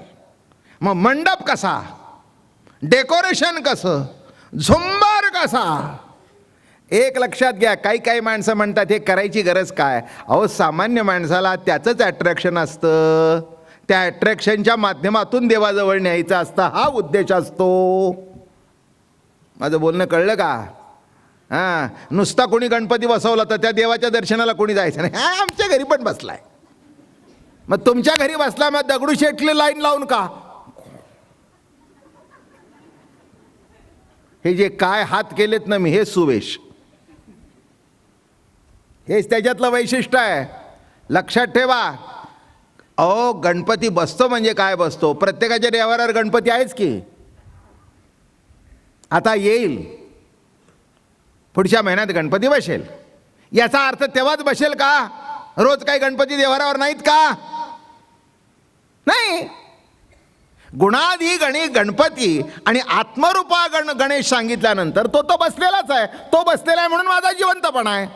मग मंडप कसा, डेकोरेशन कसं, झुंबर कसा. एक लक्षात घ्या, काही काही माणसं म्हणतात हे करायची गरज काय. अहो सामान्य माणसाला त्याचंच अट्रॅक्शन असतं. त्या अट्रॅक्शनच्या माध्यमातून देवाजवळ न्यायचं असतं, हा उद्देश असतो. माझं बोलणं कळलं का? हां, नुसता कोणी गणपती बसवला तर त्या देवाच्या दर्शनाला कोणी जायचं नाही. हा आमच्या घरी पण बसलाय. मग तुमच्या घरी बसला मग दगडूशेठली लाईन लावून का? हे जे काय हात केलेत ना मी, हे सुवेश. हेच त्याच्यातलं वैशिष्ट्य आहे. लक्षात ठेवा. अहो गणपती बसतो म्हणजे काय बसतो? प्रत्येकाच्या देवावर गणपती आहेच की. आता येईल पुढच्या महिन्यात गणपती बसेल, याचा अर्थ तेव्हाच बसेल का? रोज काही गणपती देवारावर नाहीत का? नाही. गुणाधी गणी गणपती आणि आत्मरूपा गणेश सांगितल्यानंतर तो बसलेलाच आहे. तो बसलेला आहे म्हणून माझा जिवंतपणा आहे.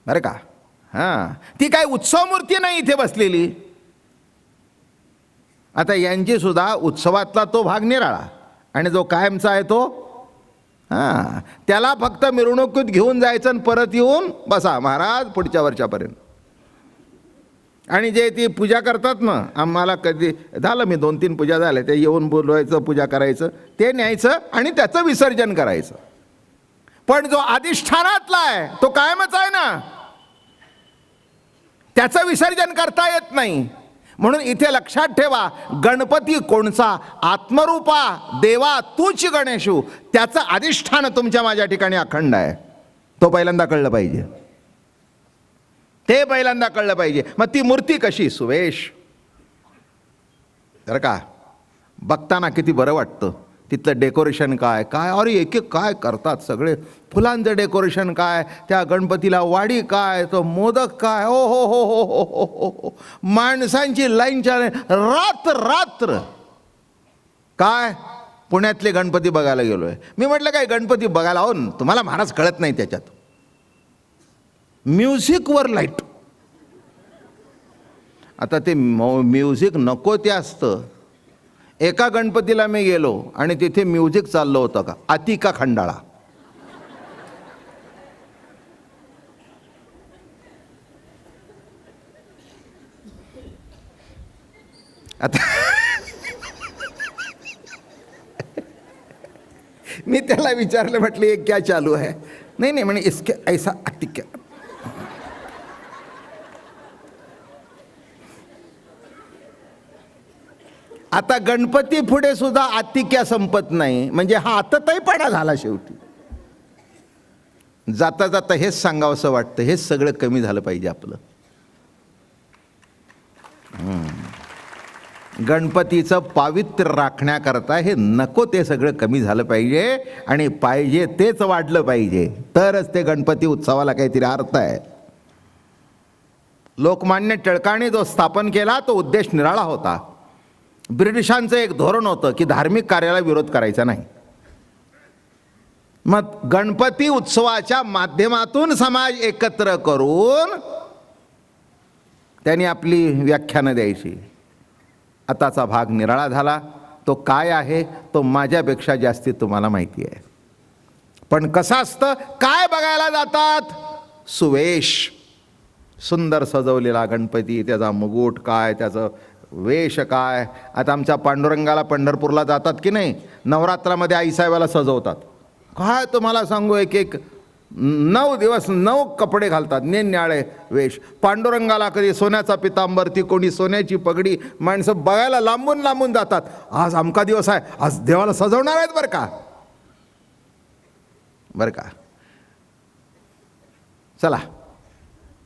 बरं का. हां, ती काय उत्सव मूर्ती नाही इथे बसलेली. आता यांची सुद्धा उत्सवातला तो भाग निराळा आणि जो कायमचा आहे तो हां, त्याला फक्त मिरवणुकीत घेऊन जायचं आणि परत येऊन बसा महाराज पुढच्या वर्षापर्यंत. आणि जे ती पूजा करतात ना, आम्हाला कधी झालं मी 2-3 पूजा झाल्या, ते येऊन बोलवायचं, पूजा करायचं, ते न्यायचं आणि त्याचं विसर्जन करायचं. पण जो अधिष्ठानातला आहे तो कायमच आहे ना, त्याचं विसर्जन करता येत नाही. म्हणून इथे लक्षात ठेवा, गणपती कोणचा? आत्मरूपा देवा तूच गणेशू. त्याचं अधिष्ठान तुमच्या माझ्या ठिकाणी अखंड आहे. तो पहिल्यांदा कळलं पाहिजे. ते पहिल्यांदा कळलं पाहिजे. मग ती मूर्ती कशी? सुवेश. बरं का. बघताना किती बरं वाटतं. तिथलं डेकोरेशन काय काय, अरे एक एक काय करतात सगळे. फुलांचं डेकोरेशन काय, त्या गणपतीला वाडी काय, तो मोदक काय, ओ हो हो हो हो हो हो हो, माणसांची लाईनच्या रात्र रात्र. काय पुण्यातले गणपती बघायला गेलोय मी. म्हटलं काय गणपती बघायला? हो तुम्हाला महाराज कळत नाही, त्याच्यात म्युझिकवर लाईट. आता ते म्युझिक नको ते असतं. एका गणपतीला मी गेलो आणि तिथे म्युझिक चाललं होतं का, अतिका खंडाळा. आता मी त्याला विचारलं, म्हटलं ये क्या चालू है. नाही नाही म्हणे इसके ऐसा अतिक्या. आता गणपती पुढे सुद्धा अतिक्या संपत नाही, म्हणजे हा आतताईपणा झाला शेवटी. जाता जाता हेच सांगावंसं वाटतं, हेच सगळं कमी झालं पाहिजे आपलं. गणपतीचं पावित्र्य राखण्याकरता हे नको ते सगळं कमी झालं पाहिजे आणि पाहिजे तेच वाढलं पाहिजे, तरच ते गणपती उत्सवाला काहीतरी अर्थ आहे. लोकमान्य टिळकांनी जो स्थापन केला तो उद्देश निराळा होता. ब्रिटिशांचं एक धोरण होतं की धार्मिक कार्याला विरोध करायचा नाही. मग गणपती उत्सवाच्या माध्यमातून समाज एकत्र करून त्यांनी आपली व्याख्यानं द्यायची. आताचा भाग निराळा झाला. तो काय आहे तो माझ्यापेक्षा जास्ती तुम्हाला माहिती आहे. पण कसं असतं, काय बघायला जातात, सुवेश, सुंदर सजवलेला गणपती, त्याचा मुकुट काय, त्याचं वेश काय. आता आमच्या पांडुरंगाला पंढरपूरला जातात की नाही, नवरात्रामध्ये आईसाहेबाला सजवतात. काय तुम्हाला सांगू, एक एक 9 दिवस 9 कपडे घालतात, निरनिराळे वेश. पांडुरंगाला कधी सोन्याचा पितांबर, ती कोणी सोन्याची पगडी. माणसं बघायला लांबून लांबून जातात. आज अमका दिवस आहे, आज देवाला सजवणार आहेत बरं का, बरं का. चला,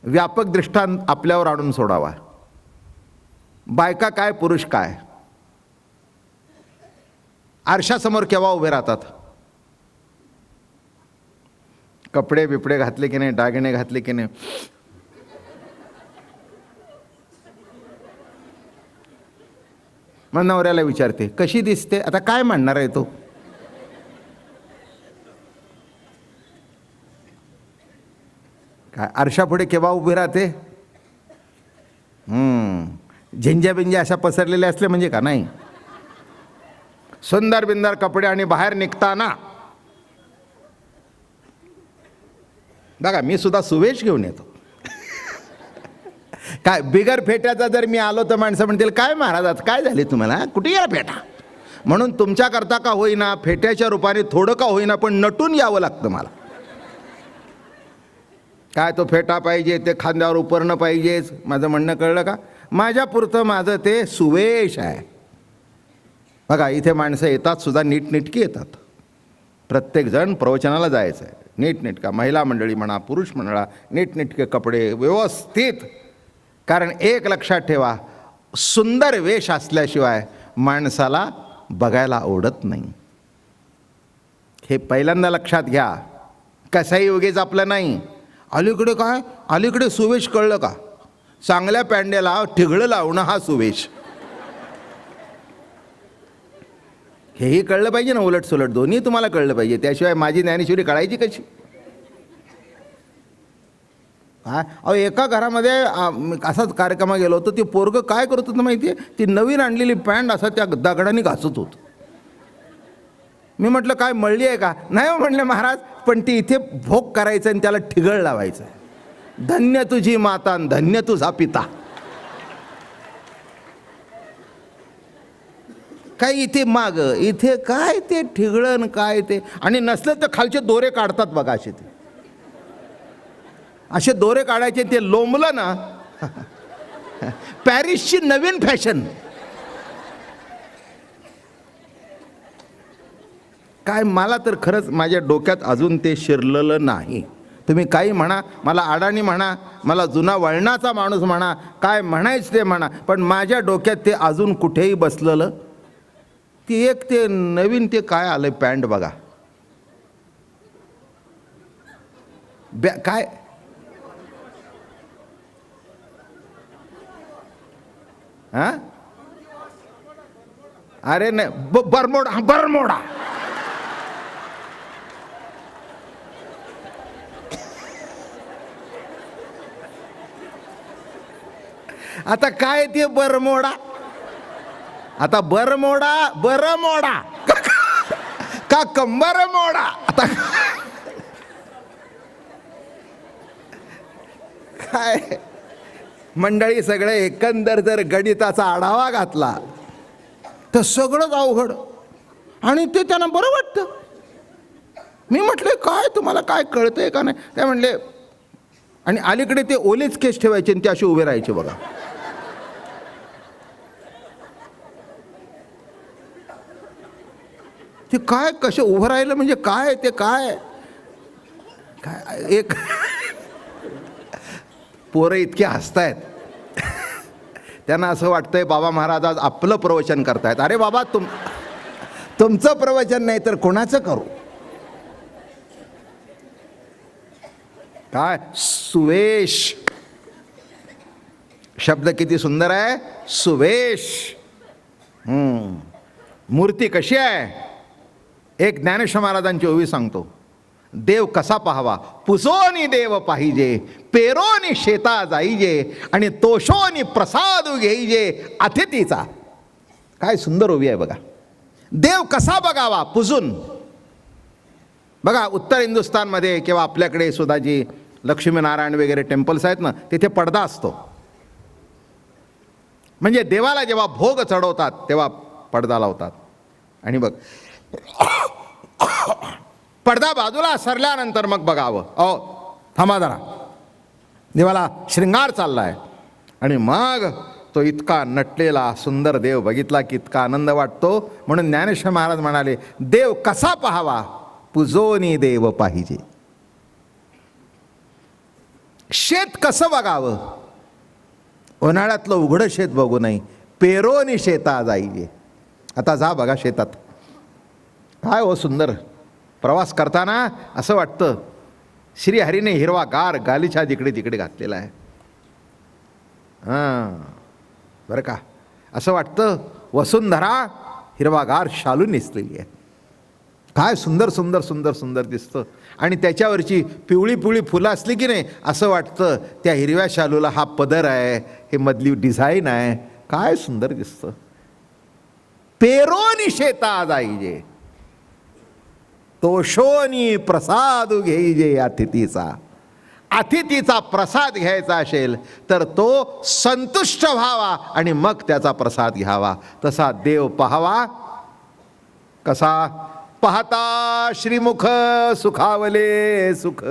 व्यापक दृष्टांत आपल्यावर आणून सोडावा. बायका काय, पुरुष काय, आरशासमोर केव्हा उभे राहतात? कपडे बिपडे घातले की नाही, दागिने घातले की नाही, मग नवऱ्याला विचारते कशी दिसते. आता काय म्हणणार आहे तो? काय आरशापुढे केव्हा उभी राहते? झिंज्या बिंज्या अशा पसरलेल्या असले म्हणजे का नाही. सुंदर बिंदर कपडे आणि बाहेर निघताना बघा, मी सुद्धा सुवेश घेऊन येतो. काय बिगर फेट्याचा जर मी आलो तर माणसं म्हणतील काय महाराज काय झाले तुम्हाला, कुठे गेला फेटा. म्हणून तुमच्याकरता का होईना, फेट्याच्या रूपाने थोडं का होईना पण नटून यावं लागतं मला. काय तो फेटा पाहिजे, ते खांद्यावर उपरणं पाहिजेच. माझं म्हणणं कळलं का? माझ्यापुरतं माझं ते सुवेश आहे. बघा, इथे माणसं येतात सुद्धा नीटनेटकी येतात. प्रत्येकजण प्रवचनाला जायचं आहे, नीटनेटका. महिला मंडळी म्हणा, पुरुष मंडळा, नीटनेटके कपडे व्यवस्थित. कारण एक लक्षात ठेवा, सुंदर वेश असल्याशिवाय माणसाला बघायला आवडत नाही. हे पहिल्यांदा लक्षात घ्या. कसाही उगीच आपलं नाही. अलीकडे काय, अलीकडे सुवेश कळलं का? चांगल्या पॅन्डेला ठिगळं लावणं हा सुवेश. हेही कळलं पाहिजे ना, उलट सुलट दोन्ही तुम्हाला कळलं पाहिजे. त्याशिवाय माझी ज्ञानेश्वरी कळायची कशी? अहो, एका घरामध्ये असाच कार्यक्रमात गेलो होतो. ते पोरगं काय करत होतं माहिती आहे? ती नवीन आणलेली पॅन्ट असं त्या दगडाने घासत होतं. मी म्हटलं काय मळली आहे का? नाही म्हणले महाराज, पण ती इथे भोग करायचं आणि त्याला ठिगळ लावायचं. धन्य तुझी माता, धन्य तुझा पिता. काय इथे माग, इथे काय ते ठिगळण काय ते. आणि नसलं तर खालचे दोरे काढतात बघा, असे ते असे दोरे काढायचे. ते लोंबलं ना, पॅरिसची नवीन फॅशन. काय मला तर खरंच माझ्या डोक्यात अजून ते शिरलेलं नाही. तुम्ही काही म्हणा, मला अडाणी म्हणा, मला जुना वळणाचा माणूस म्हणा, काय म्हणायचं ते म्हणा, पण माझ्या डोक्यात ते अजून कुठेही बसलेलं. ती एक ते नवीन ते काय आलं पॅन्ट बघा, काय हा, अरे नाही बरमोडा, बरमोडा. आता काय ते बरमोडा, आता बर मोडा का कंबर मोडा. आता काय मंडळी, सगळे एकंदर जर गणिताचा आढावा घातला तर सगळंच अवघड. आणि ते त्यांना बरं वाटतं. मी म्हटले काय तुम्हाला काय कळतंय का नाही. काय म्हणले, आणि अलीकडे ते ओलेच केस ठेवायचे आणि ते असे उभे राहायचे बघा. ते काय कसे उभं राहिलं म्हणजे काय ते काय काय एक पोरं इतके हसतायत, त्यांना असं वाटतंय बाबा महाराज आज आपलं प्रवचन करतायत. अरे बाबा, तुमचं प्रवचन नाही तर कोणाचं करू. काय सुवेश शब्द किती सुंदर आहे, सुवेश. मूर्ती कशी आहे. एक ज्ञानेश्वर महाराजांची ओवी सांगतो. देव कसा पाहावा, पुसोनी देव पाहिजे, पेरोनी शेता जाईजे, आणि तोषोनी प्रसाद घेईजे अतिथीचा. काय सुंदर ओवी आहे बघा. देव कसा बघावा, पुसून बघा. उत्तर हिंदुस्थानमध्ये किंवा आपल्याकडे सुद्धा जी लक्ष्मीनारायण वगैरे टेम्पल्स आहेत ना, तिथे पडदा असतो. म्हणजे देवाला जेव्हा भोग चढवतात तेव्हा पडदा लावतात. आणि बघ, पडदा बाजूला सरल्यानंतर मग बघावं, थांबा जरा, देवाला शृंगार चाललाय. आणि मग तो इतका नटलेला सुंदर देव बघितला की इतका आनंद वाटतो. म्हणून ज्ञानेश्वर महाराज म्हणाले, देव कसा पाहावा, पुजोनी देव पाहिजे. शेत कसं बघावं, उन्हाळ्यातलं उघडं शेत बघू नये, पेरोनी शेता जाईजे. आता जा बघा शेतात. काय हो सुंदर. प्रवास करताना असं वाटतं श्रीहरीने हिरवा गार गालिचा जिकडे तिकडे घातलेला आहे. बरं का, असं वाटतं वसुंधरा हिरवागार शालू नेसलेली आहे. काय सुंदर सुंदर सुंदर सुंदर दिसतं. आणि त्याच्यावरची पिवळी पिवळी फुलं असली की नाही, असं वाटतं त्या हिरव्या शालूला हा पदर आहे, हे मधली डिझाईन आहे. काय सुंदर दिसतं. पेरोनी शेता जाईजे, तोषोनी प्रसाद घेईजे अतिथीचा. अतिथीचा प्रसाद घ्यायचा असेल तर तो संतुष्ट व्हावा आणि मग त्याचा प्रसाद घ्यावा. तसा देव पाहावा. कसा पाहता श्रीमुख सुखावले सुख,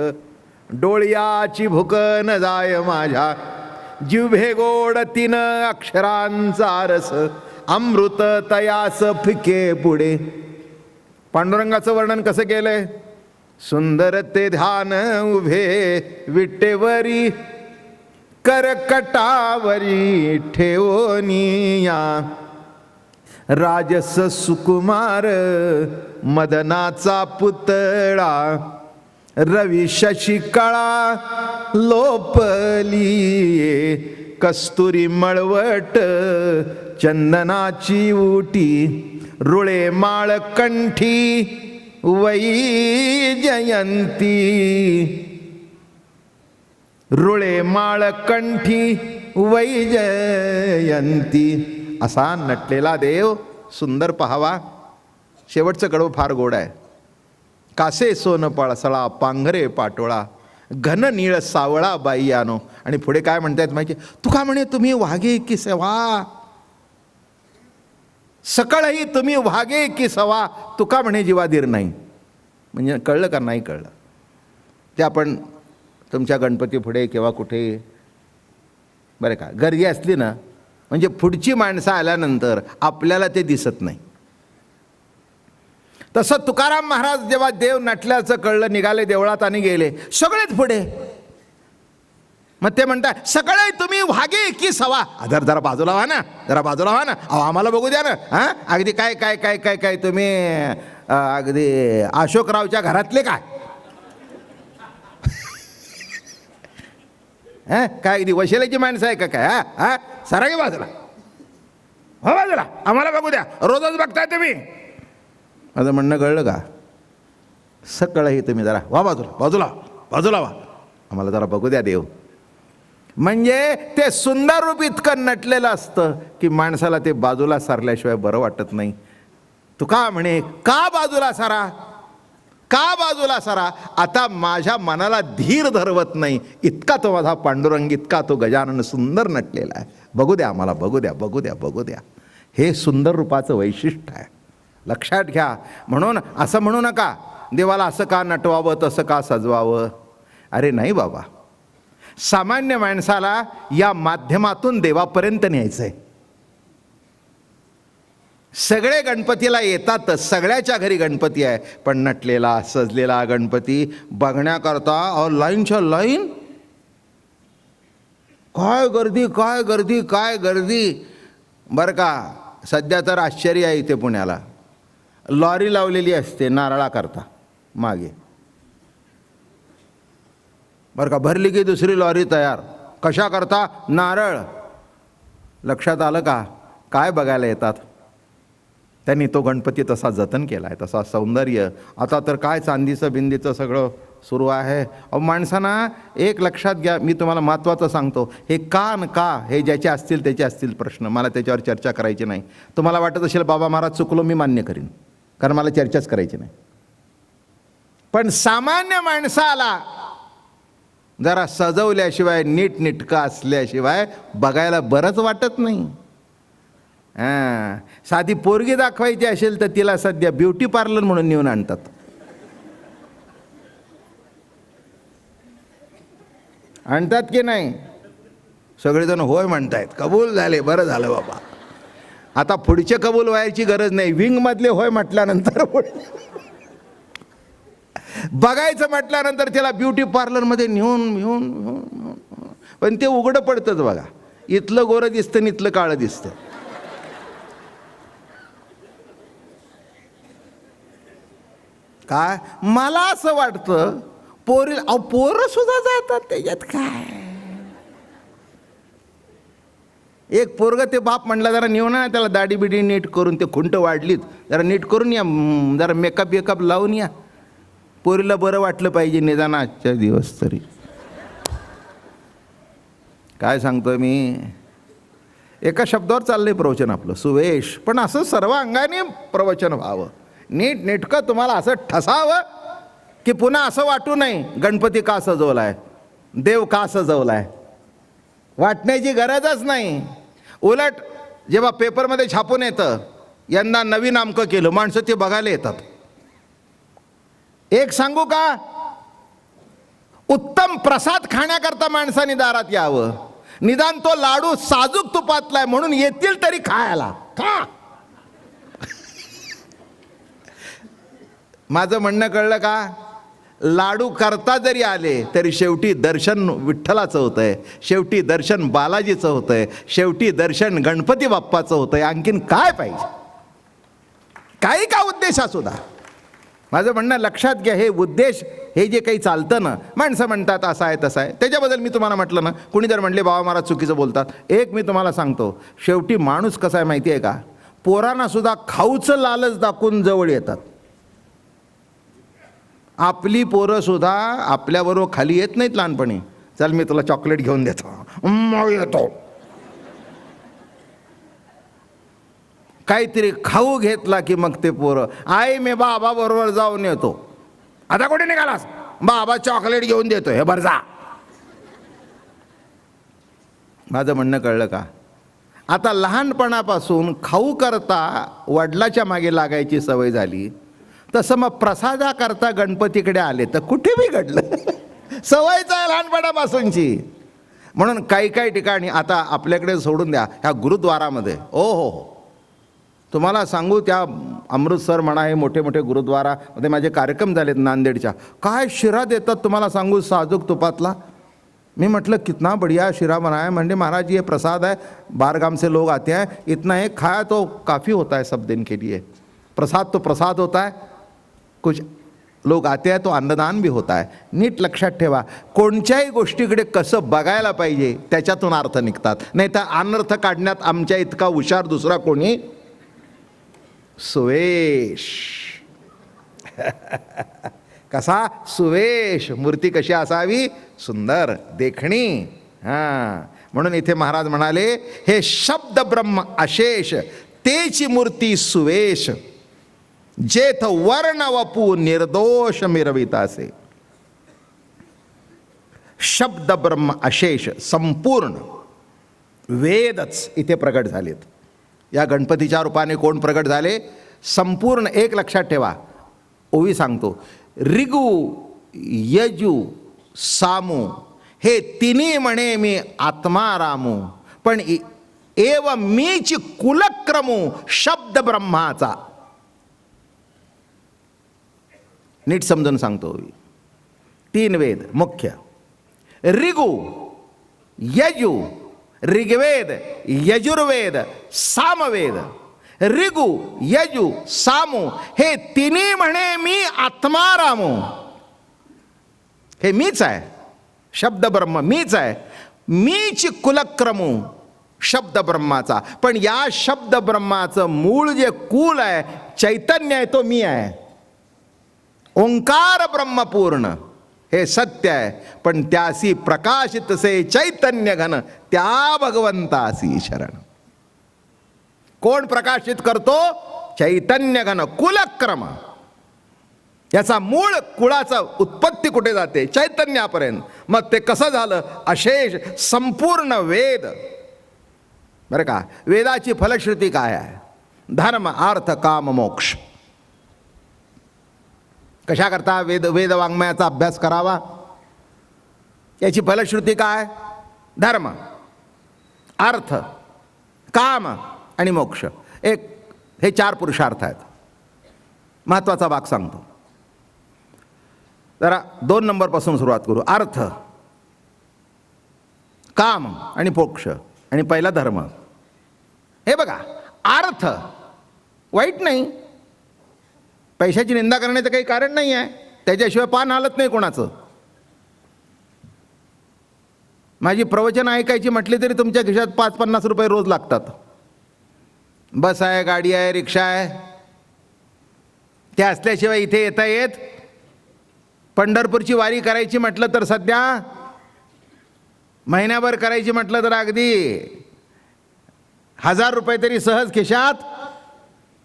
डोळ्याची भूक न जाय माझ्या, जिव्हे गोड 3 अक्षरांचा रस, अमृत तयास फिके पुढे. पांडुरंगाचं वर्णन कसं केलंय. सुंदर ते ध्यान उभे विटेवरी, करकटावरी ठेवोनिया, राजस सुकुमार मदनाचा पुतळा, रवी शशिकळा लोपली, कस्तुरी मळवट चंदनाची उटी, रुळे माळ कंठी वैजयंती, रुळे माळ कंठी वैजयंती. असा नटलेला देव सुंदर पाहावा. शेवटचं कडवं फार गोड आहे. कासे सोन पळसळा पांघरे पाटोळा, घन नीळ सावळा बाई आनो. आणि पुढे काय म्हणतायत माहिती, तुका म्हणे तुम्ही वाघे की सेवा, सकळही तुम्ही वाघे की सवा, तुका म्हणे जीवाधीर नाही. म्हणजे कळलं का नाही कळलं. ते आपण तुमच्या गणपती पुढे किंवा कुठे बरं का गर्दी असली ना, म्हणजे पुढची माणसं आल्यानंतर आपल्याला ते दिसत नाही. तसं तुकाराम महाराज जेव्हा देव नटल्याचं कळलं, निघाले देवळात आणि गेले सगळेच पुढे. मग ते म्हणतात सगळे तुम्ही वाघे की सवा. जरा बाजूला व्हा ना, जरा बाजूला व्हा ना, अहो आम्हाला बघू द्या ना. हां अगदी काय काय काय काय काय तुम्ही अगदी अशोकरावच्या घरातले काय काय अगदी वशिलेची माणसं आहे का काय. हा सरागी बाजूला, हो बाजूला, आम्हाला बघू द्या, रोजच बघताय तुम्ही. माझं म्हणणं कळलं का. सकळही तुम्ही जरा वा बाजूला, बाजूला बाजूला व्हा, आम्हाला जरा बघू द्या देव. म्हणजे ते सुंदर रूप इतकं नटलेलं असतं की माणसाला ते बाजूला सारल्याशिवाय बरं वाटत नाही. तुका म्हणे, का बाजूला सारा, का बाजूला सारा, आता माझ्या मनाला धीर धरवत नाही, इतका तो माझा पांडुरंग, इतका तो गजानन सुंदर नटलेला आहे. बघू द्या आम्हाला, बघू द्या, बघू द्या, बघू द्या. हे सुंदर रूपाचं वैशिष्ट्य आहे, लक्षात घ्या. म्हणून असं म्हणू नका देवाला असं का नटवावं, तसं का सजवावं. अरे नाही बाबा, सामान्य माणसाला या माध्यमातून देवापर्यंत न्यायचं आहे. सगळे गणपतीला येतातच, सगळ्याच्या घरी गणपती आहे, पण नटलेला सजलेला गणपती बघण्याकरता लाईनच्या लाईन, काय गर्दी, काय गर्दी, काय गर्दी. बरं का, सध्या तर आश्चर्य आहे इथे पुण्याला, लॉरी लावलेली असते नारळाकरता मागे, बरं का, भरली की दुसरी लॉरी तयार, कशा करता, नारळ. लक्षात आलं का काय बघायला येतात. त्यांनी तो गणपती तसा जतन केला आहे, तसा सौंदर्य. आता तर काय चांदीचं बिंदीचं सगळं सुरू आहे. अहो माणसांना एक लक्षात घ्या, मी तुम्हाला महत्त्वाचं सांगतो, हे का न का हे ज्याचे असतील त्याचे असतील प्रश्न, मला त्याच्यावर चर्चा करायची नाही. तुम्हाला वाटत असेल बाबा महाराज चुकलो, मी मान्य करीन, कारण मला चर्चाच करायची नाही. पण सामान्य माणसाला जरा सजवल्याशिवाय, नीटनेटका असल्याशिवाय बघायला बरंच वाटत नाही. साधी पोरगी दाखवायची असेल तर तिला सध्या ब्युटी पार्लर म्हणून नेऊन आणतात. आणतात की नाही, सगळेजण होय म्हणतायत, कबूल झाले, बरं झालं बाबा. आता पुढचे कबूल व्हायची गरज नाही, विंगमधले होय म्हटल्यानंतर बघायचं म्हटल्यानंतर त्याला ब्युटी पार्लरमध्ये नेऊन पण ते उघडं पडतंच बघा. इथलं गोरं दिसतं आणि इथलं काळं दिसतं. काय मला असं वाटतं, पोरं सुद्धा जातात त्याच्यात. काय एक पोरग ते बाप म्हणला, जरा नेऊ ना त्याला दाढी बिडी नीट करून, ते खुंट वाढलीत, जरा नीट करून या, जरा मेकअप लावून या, पोरीला बरं वाटलं पाहिजे निदान आजच्या दिवस तरी. काय सांगतो मी, एका शब्दावर चाललंय प्रवचन आपलं, सुवेश. पण असं सर्व अंगाने प्रवचन व्हावं, नीट नेटकं, तुम्हाला असं ठसावं की पुन्हा असं वाटू नये गणपती का सजवलाय, देव का सजवलाय, वाटण्याची गरजच नाही. उलट जेव्हा पेपरमध्ये छापून येतं यंदा नवीन अमकं केलं, माणसं ते बघायला येतात. एक सांगू का, उत्तम प्रसाद खाण्याकरता माणसाने दारात यावं, निदान तो लाडू साजूक तुपातलाय म्हणून येतील तरी खायला. का माझं म्हणणं कळलं का, लाडू करता जरी आले तरी शेवटी दर्शन विठ्ठलाचं होतंय, शेवटी दर्शन बालाजीचं होतंय, शेवटी दर्शन गणपती बाप्पाचं होतंय. आणखीन काय पाहिजे, काही का उद्देश असू द्या. माझं म्हणणं लक्षात घ्या, हे उद्देश, हे जे काही चालतं ना, माणसं म्हणतात असं आहे तसं आहे, त्याच्याबद्दल मी तुम्हाला म्हटलं ना, कुणी जर म्हणले बाबा महाराज चुकीचं बोलतात, एक मी तुम्हाला सांगतो, शेवटी माणूस कसा आहे माहिती आहे का, पोरांना सुद्धा खाऊचं लालच दाखवून जवळ येतात. आपली पोरं सुद्धा आपल्याबरोबर खाली येत नाहीत लहानपणी, चल मी तुला चॉकलेट घेऊन देतो, मग येतो. काहीतरी खाऊ घेतला की मग ते पोरं, आई मी बाबा बरोबर जाऊन येतो. आता कुठे निघालास, बाबा चॉकलेट घेऊन देतो, हे बरं जा. माझं म्हणणं कळलं का, आता लहानपणापासून खाऊ करता वडिलाच्या मागे लागायची सवय झाली, तसं मग प्रसादाकरता गणपतीकडे आले तर कुठे बिघडलं. सवयच आहे लहानपणापासूनची. म्हणून काही काही ठिकाणी, आता आपल्याकडे सोडून द्या, ह्या गुरुद्वारामध्ये, ओ हो हो, तुम्हाला सांगू, त्या अमृतसर म्हणा, हे मोठे मोठे गुरुद्वारामध्ये माझे कार्यक्रम झालेत नांदेडच्या, काय शिरा देतात तुम्हाला सांगू, साजूक तुपातला. मी म्हटलं कितना बढ़िया शिरा बनाया. म्हणजे महाराज ये प्रसाद है, बाहर गांव से लोग आते हैं, इतना एक खाया तो काफ़ी होता है सब दिन के लिए. प्रसाद तो प्रसाद होता है, कुछ लोग आते हैं तो अन्नदान भी होता है. नीट लक्षात ठेवा, कोणत्याही गोष्टीकडे कसं बघायला पाहिजे त्याच्यातून अर्थ निघतात, नाही तर अनर्थ काढण्यात आमच्या इतका हुशार दुसरा कोणी. सुवेश कसा, सुवेश मूर्ती कशी असावी, सुंदर देखणी. म्हणून इथे महाराज म्हणाले, हे शब्द ब्रह्म अशेष तेची मूर्ती सुवेश, जेथ वर्ण वपू निर्दोष मिरवितासे. शब्द ब्रह्म अशेष, संपूर्ण वेदच इथे प्रगट झालेत. या गणपतीच्या रूपाने कोण प्रगट झाले? संपूर्ण. एक लक्षात ठेवा, ओवी सांगतो, ऋगु यजु सामू हे तिन्ही म्हणे मी आत्मा रामू, पण एव मीच कुलक्रमू शब्द ब्रह्माचा. नीट समजून सांगतो. 3 वेद मुख्य, ऋगु यजु, ऋग्वेद यजुर्वेद सामवेद. ऋगु यजु सामू हे तिन्ही म्हणे मी आत्मा रामू. हे मीच आहे, शब्द ब्रह्म मीच आहे. मीच कुलक्रमू शब्द ब्रह्माचा. पण या शब्द ब्रह्माचं मूळ जे कुल आहे, चैतन्य आहे, तो मी आहे. ओंकार ब्रह्मपूर्ण हे सत्य आहे. पण त्यासी प्रकाशित से चैतन्य घन, त्या भगवंतासी शरण. कोण प्रकाशित करतो? चैतन्य घन, कुलक्रम. याचा मूळ कुळाचं उत्पत्ती कुठे जाते? चैतन्यापर्यंत. मग ते कसं झालं? अशेष संपूर्ण वेद. बरं का, वेदाची फलश्रुती काय आहे? धर्म अर्थ काम मोक्ष. कशा करता वेदवाङ्मयाचा अभ्यास करावा? याची फलश्रुती काय? धर्म अर्थ काम आणि मोक्ष. हे 4 पुरुषार्थ आहेत. महत्त्वाचा भाग सांगतो. जरा 2 नंबरपासून सुरुवात करू. अर्थ, काम आणि मोक्ष. आणि पहिला धर्म. हे बघा, अर्थ वाईट नाही, पैशाची निंदा करण्याचं काही कारण नाही आहे. त्याच्याशिवाय पान हालत नाही कोणाचं. माझी प्रवचन ऐकायची म्हटली तरी तुमच्या खिशात 5-50 रुपये रोज लागतात. बस आहे, गाडी आहे, रिक्षा आहे, त्या असल्याशिवाय इथे येता येत. पंढरपूरची वारी करायची म्हटलं तर सध्या महिन्याभर करायची म्हटलं तर अगदी 1000 रुपये तरी सहज खिशात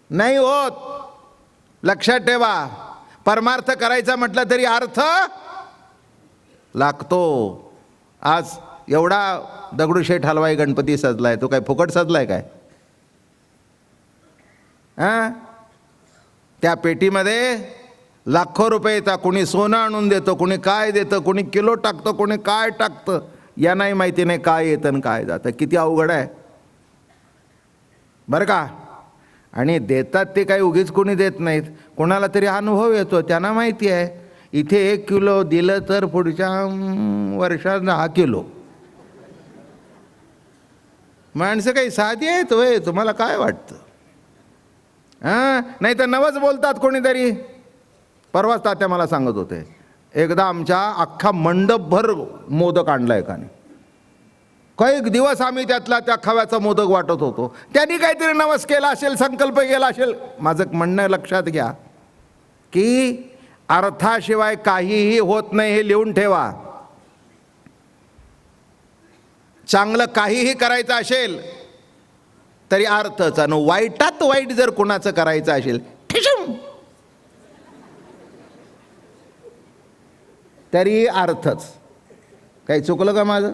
नाही होत. लक्षात ठेवा, परमार्थ करायचा म्हटलं तरी अर्थ लागतो. आज एवढा दगडूशेठ हलवाई गणपती सजलाय, तो काय फुकट सजलाय काय? त्या पेटीमध्ये लाखो रुपये येतात. कोणी सोनं आणून देतं, कोणी काय देतं, कोणी किलो टाकतं, कोणी काय टाकतं. यांनाही माहिती नाही काय येतं आणि काय जातं. किती अवघड आहे बरं का. आणि देतात ते काही उगीच कोणी देत नाहीत. कोणाला तरी अनुभव येतो, त्यांना माहिती आहे इथे 1 किलो दिलं तर पुढच्या वर्षात 10 किलो. माणसं काही साधी आहेत होय, तुम्हाला काय वाटतं? नाही तर नवच बोलतात कोणीतरी. परवाच तात्या मला सांगत होते, एकदा आमच्या अख्खा मंडपभर मोदक आणला एकाने. काही दिवस आम्ही त्या खव्याचा मोदक वाटत होतो. त्यांनी काहीतरी नवस केला असेल, संकल्प केला असेल. माझं म्हणणं लक्षात घ्या की अर्थाशिवाय काहीही होत नाही, हे लिहून ठेवा. चांगलं काहीही करायचं असेल तरी अर्थच. आणि वाईटात वाईट जर कोणाचं करायचं असेल तरी अर्थच. काही चुकलं का माझं?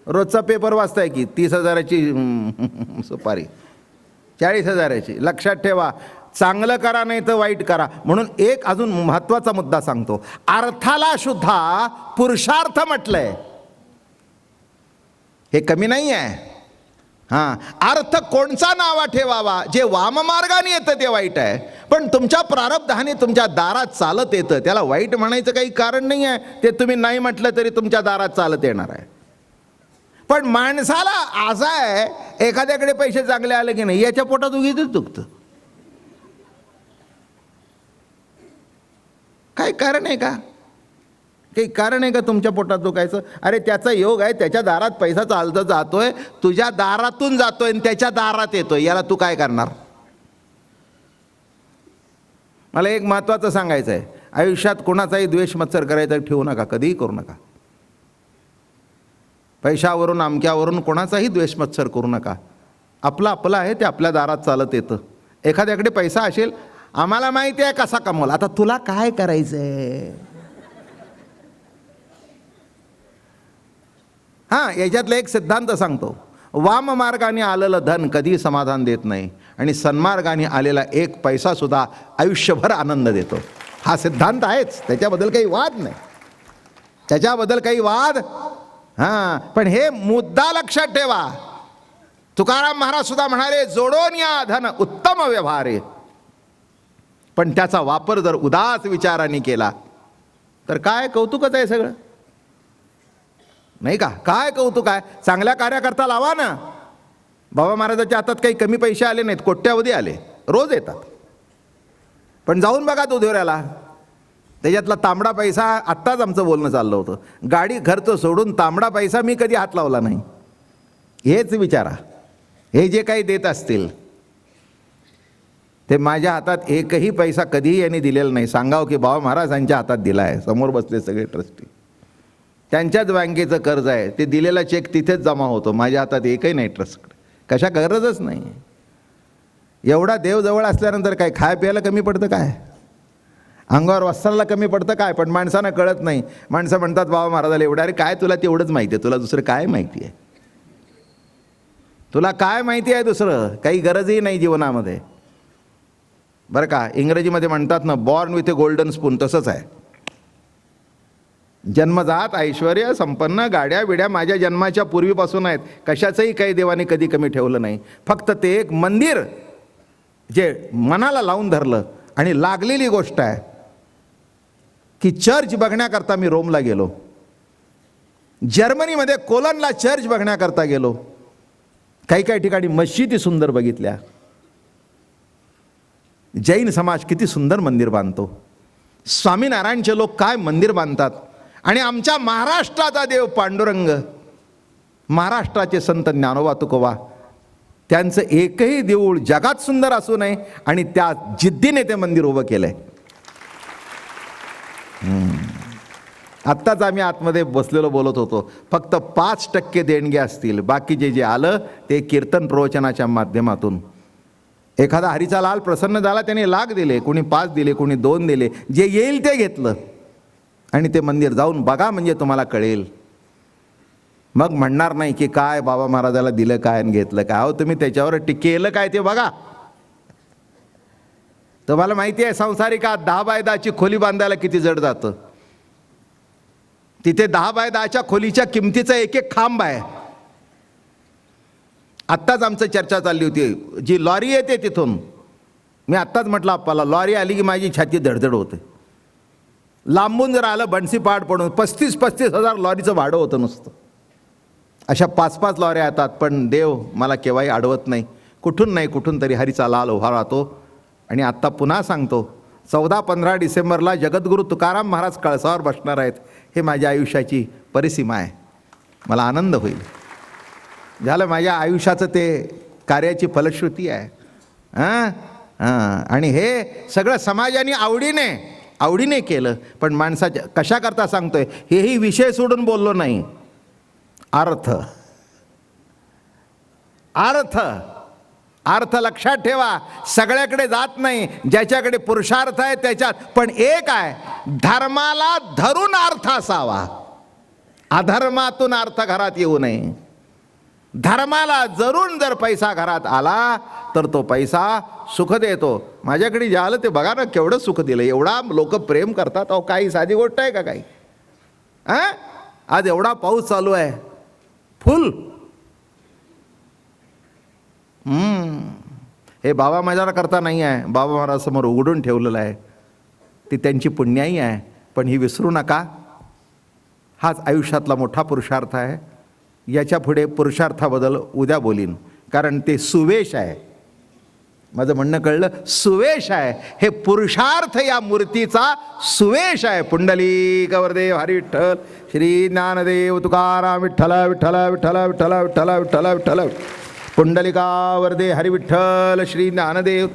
रोजचा पेपर वाचताय की 30,000ची सुपारी, 40,000ची. लक्षात ठेवा, चांगलं करा नाही तर वाईट करा. म्हणून एक अजून महत्त्वाचा मुद्दा सांगतो. अर्थाला सुद्धा पुरुषार्थ म्हटलंय, हे कमी नाही आहे. अर्थ कोणचा नावा ठेवावा? जे वाममार्गाने येतं ते वाईट आहे, पण तुमच्या प्रारब्धाने तुमच्या दारात चालत येतं त्याला वाईट म्हणायचं काही कारण नाही आहे. ते तुम्ही नाही म्हटलं तरी तुमच्या दारात चालत येणार आहे. पण माणसाला असं आहे, एखाद्याकडे पैसे चांगले आले की नाही याच्या पोटात उगीच दुखतं. काय कारण आहे का? काही कारण आहे का तुमच्या पोटात दुखायचं? अरे त्याचा योग आहे, त्याच्या दारात पैसा चालता जातोय, तुझ्या दारातून जातोय आणि त्याच्या दारात येतोय. याला तू काय करणार? मला एक महत्त्वाचं सांगायचं आहे, आयुष्यात कोणाचाही द्वेष मत्सर करायचा ठेवू नका, कधीही करू नका. पैशावरून अमक्यावरून कोणाचाही द्वेष मत्सर करू नका. आपलं आपलं आहे ते आपल्या दारात चालत येतं. एखाद्याकडे पैसा असेल, आम्हाला माहिती आहे कसा कमवला, आता तुला काय करायचंय. हां, याच्यातला एक सिद्धांत सांगतो. वाम मार्गाने आलेलं धन कधी समाधान देत नाही आणि सन्मार्गाने आलेला एक पैसा सुद्धा आयुष्यभर आनंद देतो. हा सिद्धांत आहेच, त्याच्याबद्दल काही वाद नाही, त्याच्याबद्दल काही वाद. हां, पण हे मुद्दा लक्षात ठेवा. तुकाराम महाराज सुद्धा म्हणाले, जोडोन या धन उत्तम व्यवहारे. पण त्याचा वापर जर उदास विचाराने केला तर काय कौतुकच आहे सगळं, नाही का. काय कौतुक आहे, चांगल्या कार्याकरता लावा ना. बाबा महाराजांच्या हातात काही कमी पैसे आले नाहीत, कोट्यावधी आले, रोज येतात. पण जाऊन बघा दुधेऱ्याला, त्याच्यातला तांबडा पैसा, आत्ताच आमचं बोलणं चाललं होतं, गाडी खर्च सोडून तांबडा पैसा मी कधी हात लावला नाही. हेच विचारा, हे जे काही देत असतील ते माझ्या हातात एकही पैसा कधीही यांनी दिलेला नाही. सांगावं की बाबा महाराजांच्या हातात दिला आहे, समोर बसले सगळे ट्रस्टी, त्यांच्याच बँकेचं कर्ज आहे, ते दिलेला चेक तिथेच जमा होतो, माझ्या हातात एकही नाही ट्रस्टकडे. कशा गरजच नाही. एवढा देव जवळ असल्यानंतर काय खाय प्यायला कमी पडतं काय, अंगावर वस्त्राला कमी पडतं काय. पण माणसांना कळत नाही. माणसं म्हणतात बाबा महाराजाला एवढं, अरे काय तुला तेवढंच माहिती आहे, तुला दुसरं काय माहिती आहे, तुला काय माहिती आहे दुसरं, काही गरजही नाही जीवनामध्ये. बरं का, इंग्रजीमध्ये म्हणतात ना, born with A golden spoon, तसंच आहे. जन्मजात ऐश्वर्य संपन्न, गाड्या बिड्या माझ्या जन्माच्या पूर्वीपासून आहेत, कशाचंही काही देवाने कधी कमी ठेवलं नाही. फक्त ते एक मंदिर जे मनाला लावून धरलं. आणि लागलेली गोष्ट आहे की चर्च बघण्याकरता मी रोमला गेलो, जर्मनीमध्ये कोलनला चर्च बघण्याकरता गेलो, काही काही ठिकाणी मस्जिदी सुंदर बघितल्या. जैन समाज किती सुंदर मंदिर बांधतो, स्वामीनारायणचे लोक काय मंदिर बांधतात. आणि आमच्या महाराष्ट्राचा देव पांडुरंग, महाराष्ट्राचे संत ज्ञानोबा तुकोबा, त्यांचं एकही देऊळ जगात सुंदर असू नये आणि त्या जिद्दीने ते मंदिर उभं केलंय. आत्ताच आम्ही आतमध्ये बसलेलो बोलत होतो, फक्त 5% देणगे असतील, बाकीचे जे आलं ते कीर्तन प्रवचनाच्या माध्यमातून. एखादा हरीचा लाल प्रसन्न झाला, त्याने लाख दिले, कोणी 5 दिले, कोणी 2 दिले, जे येईल ते घेतलं. आणि ते मंदिर जाऊन बघा, म्हणजे तुम्हाला कळेल. मग म्हणणार नाही की काय बाबा महाराजाला दिलं काय आणि घेतलं काय. अहो, तुम्ही त्याच्यावर टिकेलं काय ते बघा. तुम्हाला माहिती आहे संसारिकात 10 बाय 10ची खोली बांधायला किती जड जातं. तिथे 10 बाय 10च्या खोलीच्या किमतीचा एक एक खांब आहे. आत्ताच आमचं चर्चा चालली होती, जी लॉरी येते तिथून, मी आत्ताच म्हटलं आपल्याला, लॉरी आली की माझी छाती धडधड होते. लांबून जर आलं बंसी पाड पडून 35-35 हजार लॉरीचं भाडं होतं नुसतं. अशा 5-5 लॉऱ्या येतात, पण देव मला केव्हाही अडवत नाही. कुठून नाही कुठून तरी हरीचा लाल उभा राहतो. आणि आत्ता पुन्हा सांगतो, 14-15 डिसेंबरला जगद्गुरू तुकाराम महाराज कळसावर बसणार आहेत. हे माझ्या आयुष्याची परिसीमा आहे, मला आनंद होईल. झालं, माझ्या आयुष्याचं ते कार्याची फलश्रुती आहे. आणि हे सगळं समाजाने आवडीने केलं. पण माणसाच्या कशाकरता सांगतोय, हेही विषय सोडून बोललो नाही. अर्थ अर्थ अर्थ लक्षात ठेवा, सगळ्याकडे जात नाही. ज्याच्याकडे पुरुषार्थ आहे त्याच्यात. पण एक आहे, धर्माला धरून अर्थ असावा, अधर्मातून अर्थ घरात येऊ नये. धर्माला जरून जर पैसा घरात आला तर तो पैसा सुख देतो. माझ्याकडे जे आलं ते बघा ना, केवढं सुख दिलं. एवढा लोक प्रेम करतात. अहो, काही साधी गोष्ट आहे का काही. आज एवढा पाऊस चालू आहे, फुल. हे बाबा माझ्या करता नाही आहे, बाबा महाराजांसमोर उघडून ठेवलेलं आहे. ती त्यांची पुण्याई आहे. पण ही विसरू नका, हाच आयुष्यातला मोठा पुरुषार्थ आहे. याच्या पुढे पुरुषार्थाबद्दल उद्या बोलीन, कारण ते सुवेश आहे. माझं म्हणणं कळलं, सुवेश आहे. हे पुरुषार्थ या मूर्तीचा सुवेश आहे. पुंडलिक वरदेव हरी विठ्ठल, श्री ज्ञानदेव तुकाराम विठ्ठल विठ्ठल विठ्ठल विठ्ठल विठ्ठल विठ्ठल विठ्ठल. पुंडलिका वरदे हरी विठ्ठल, श्री ज्ञानदेव.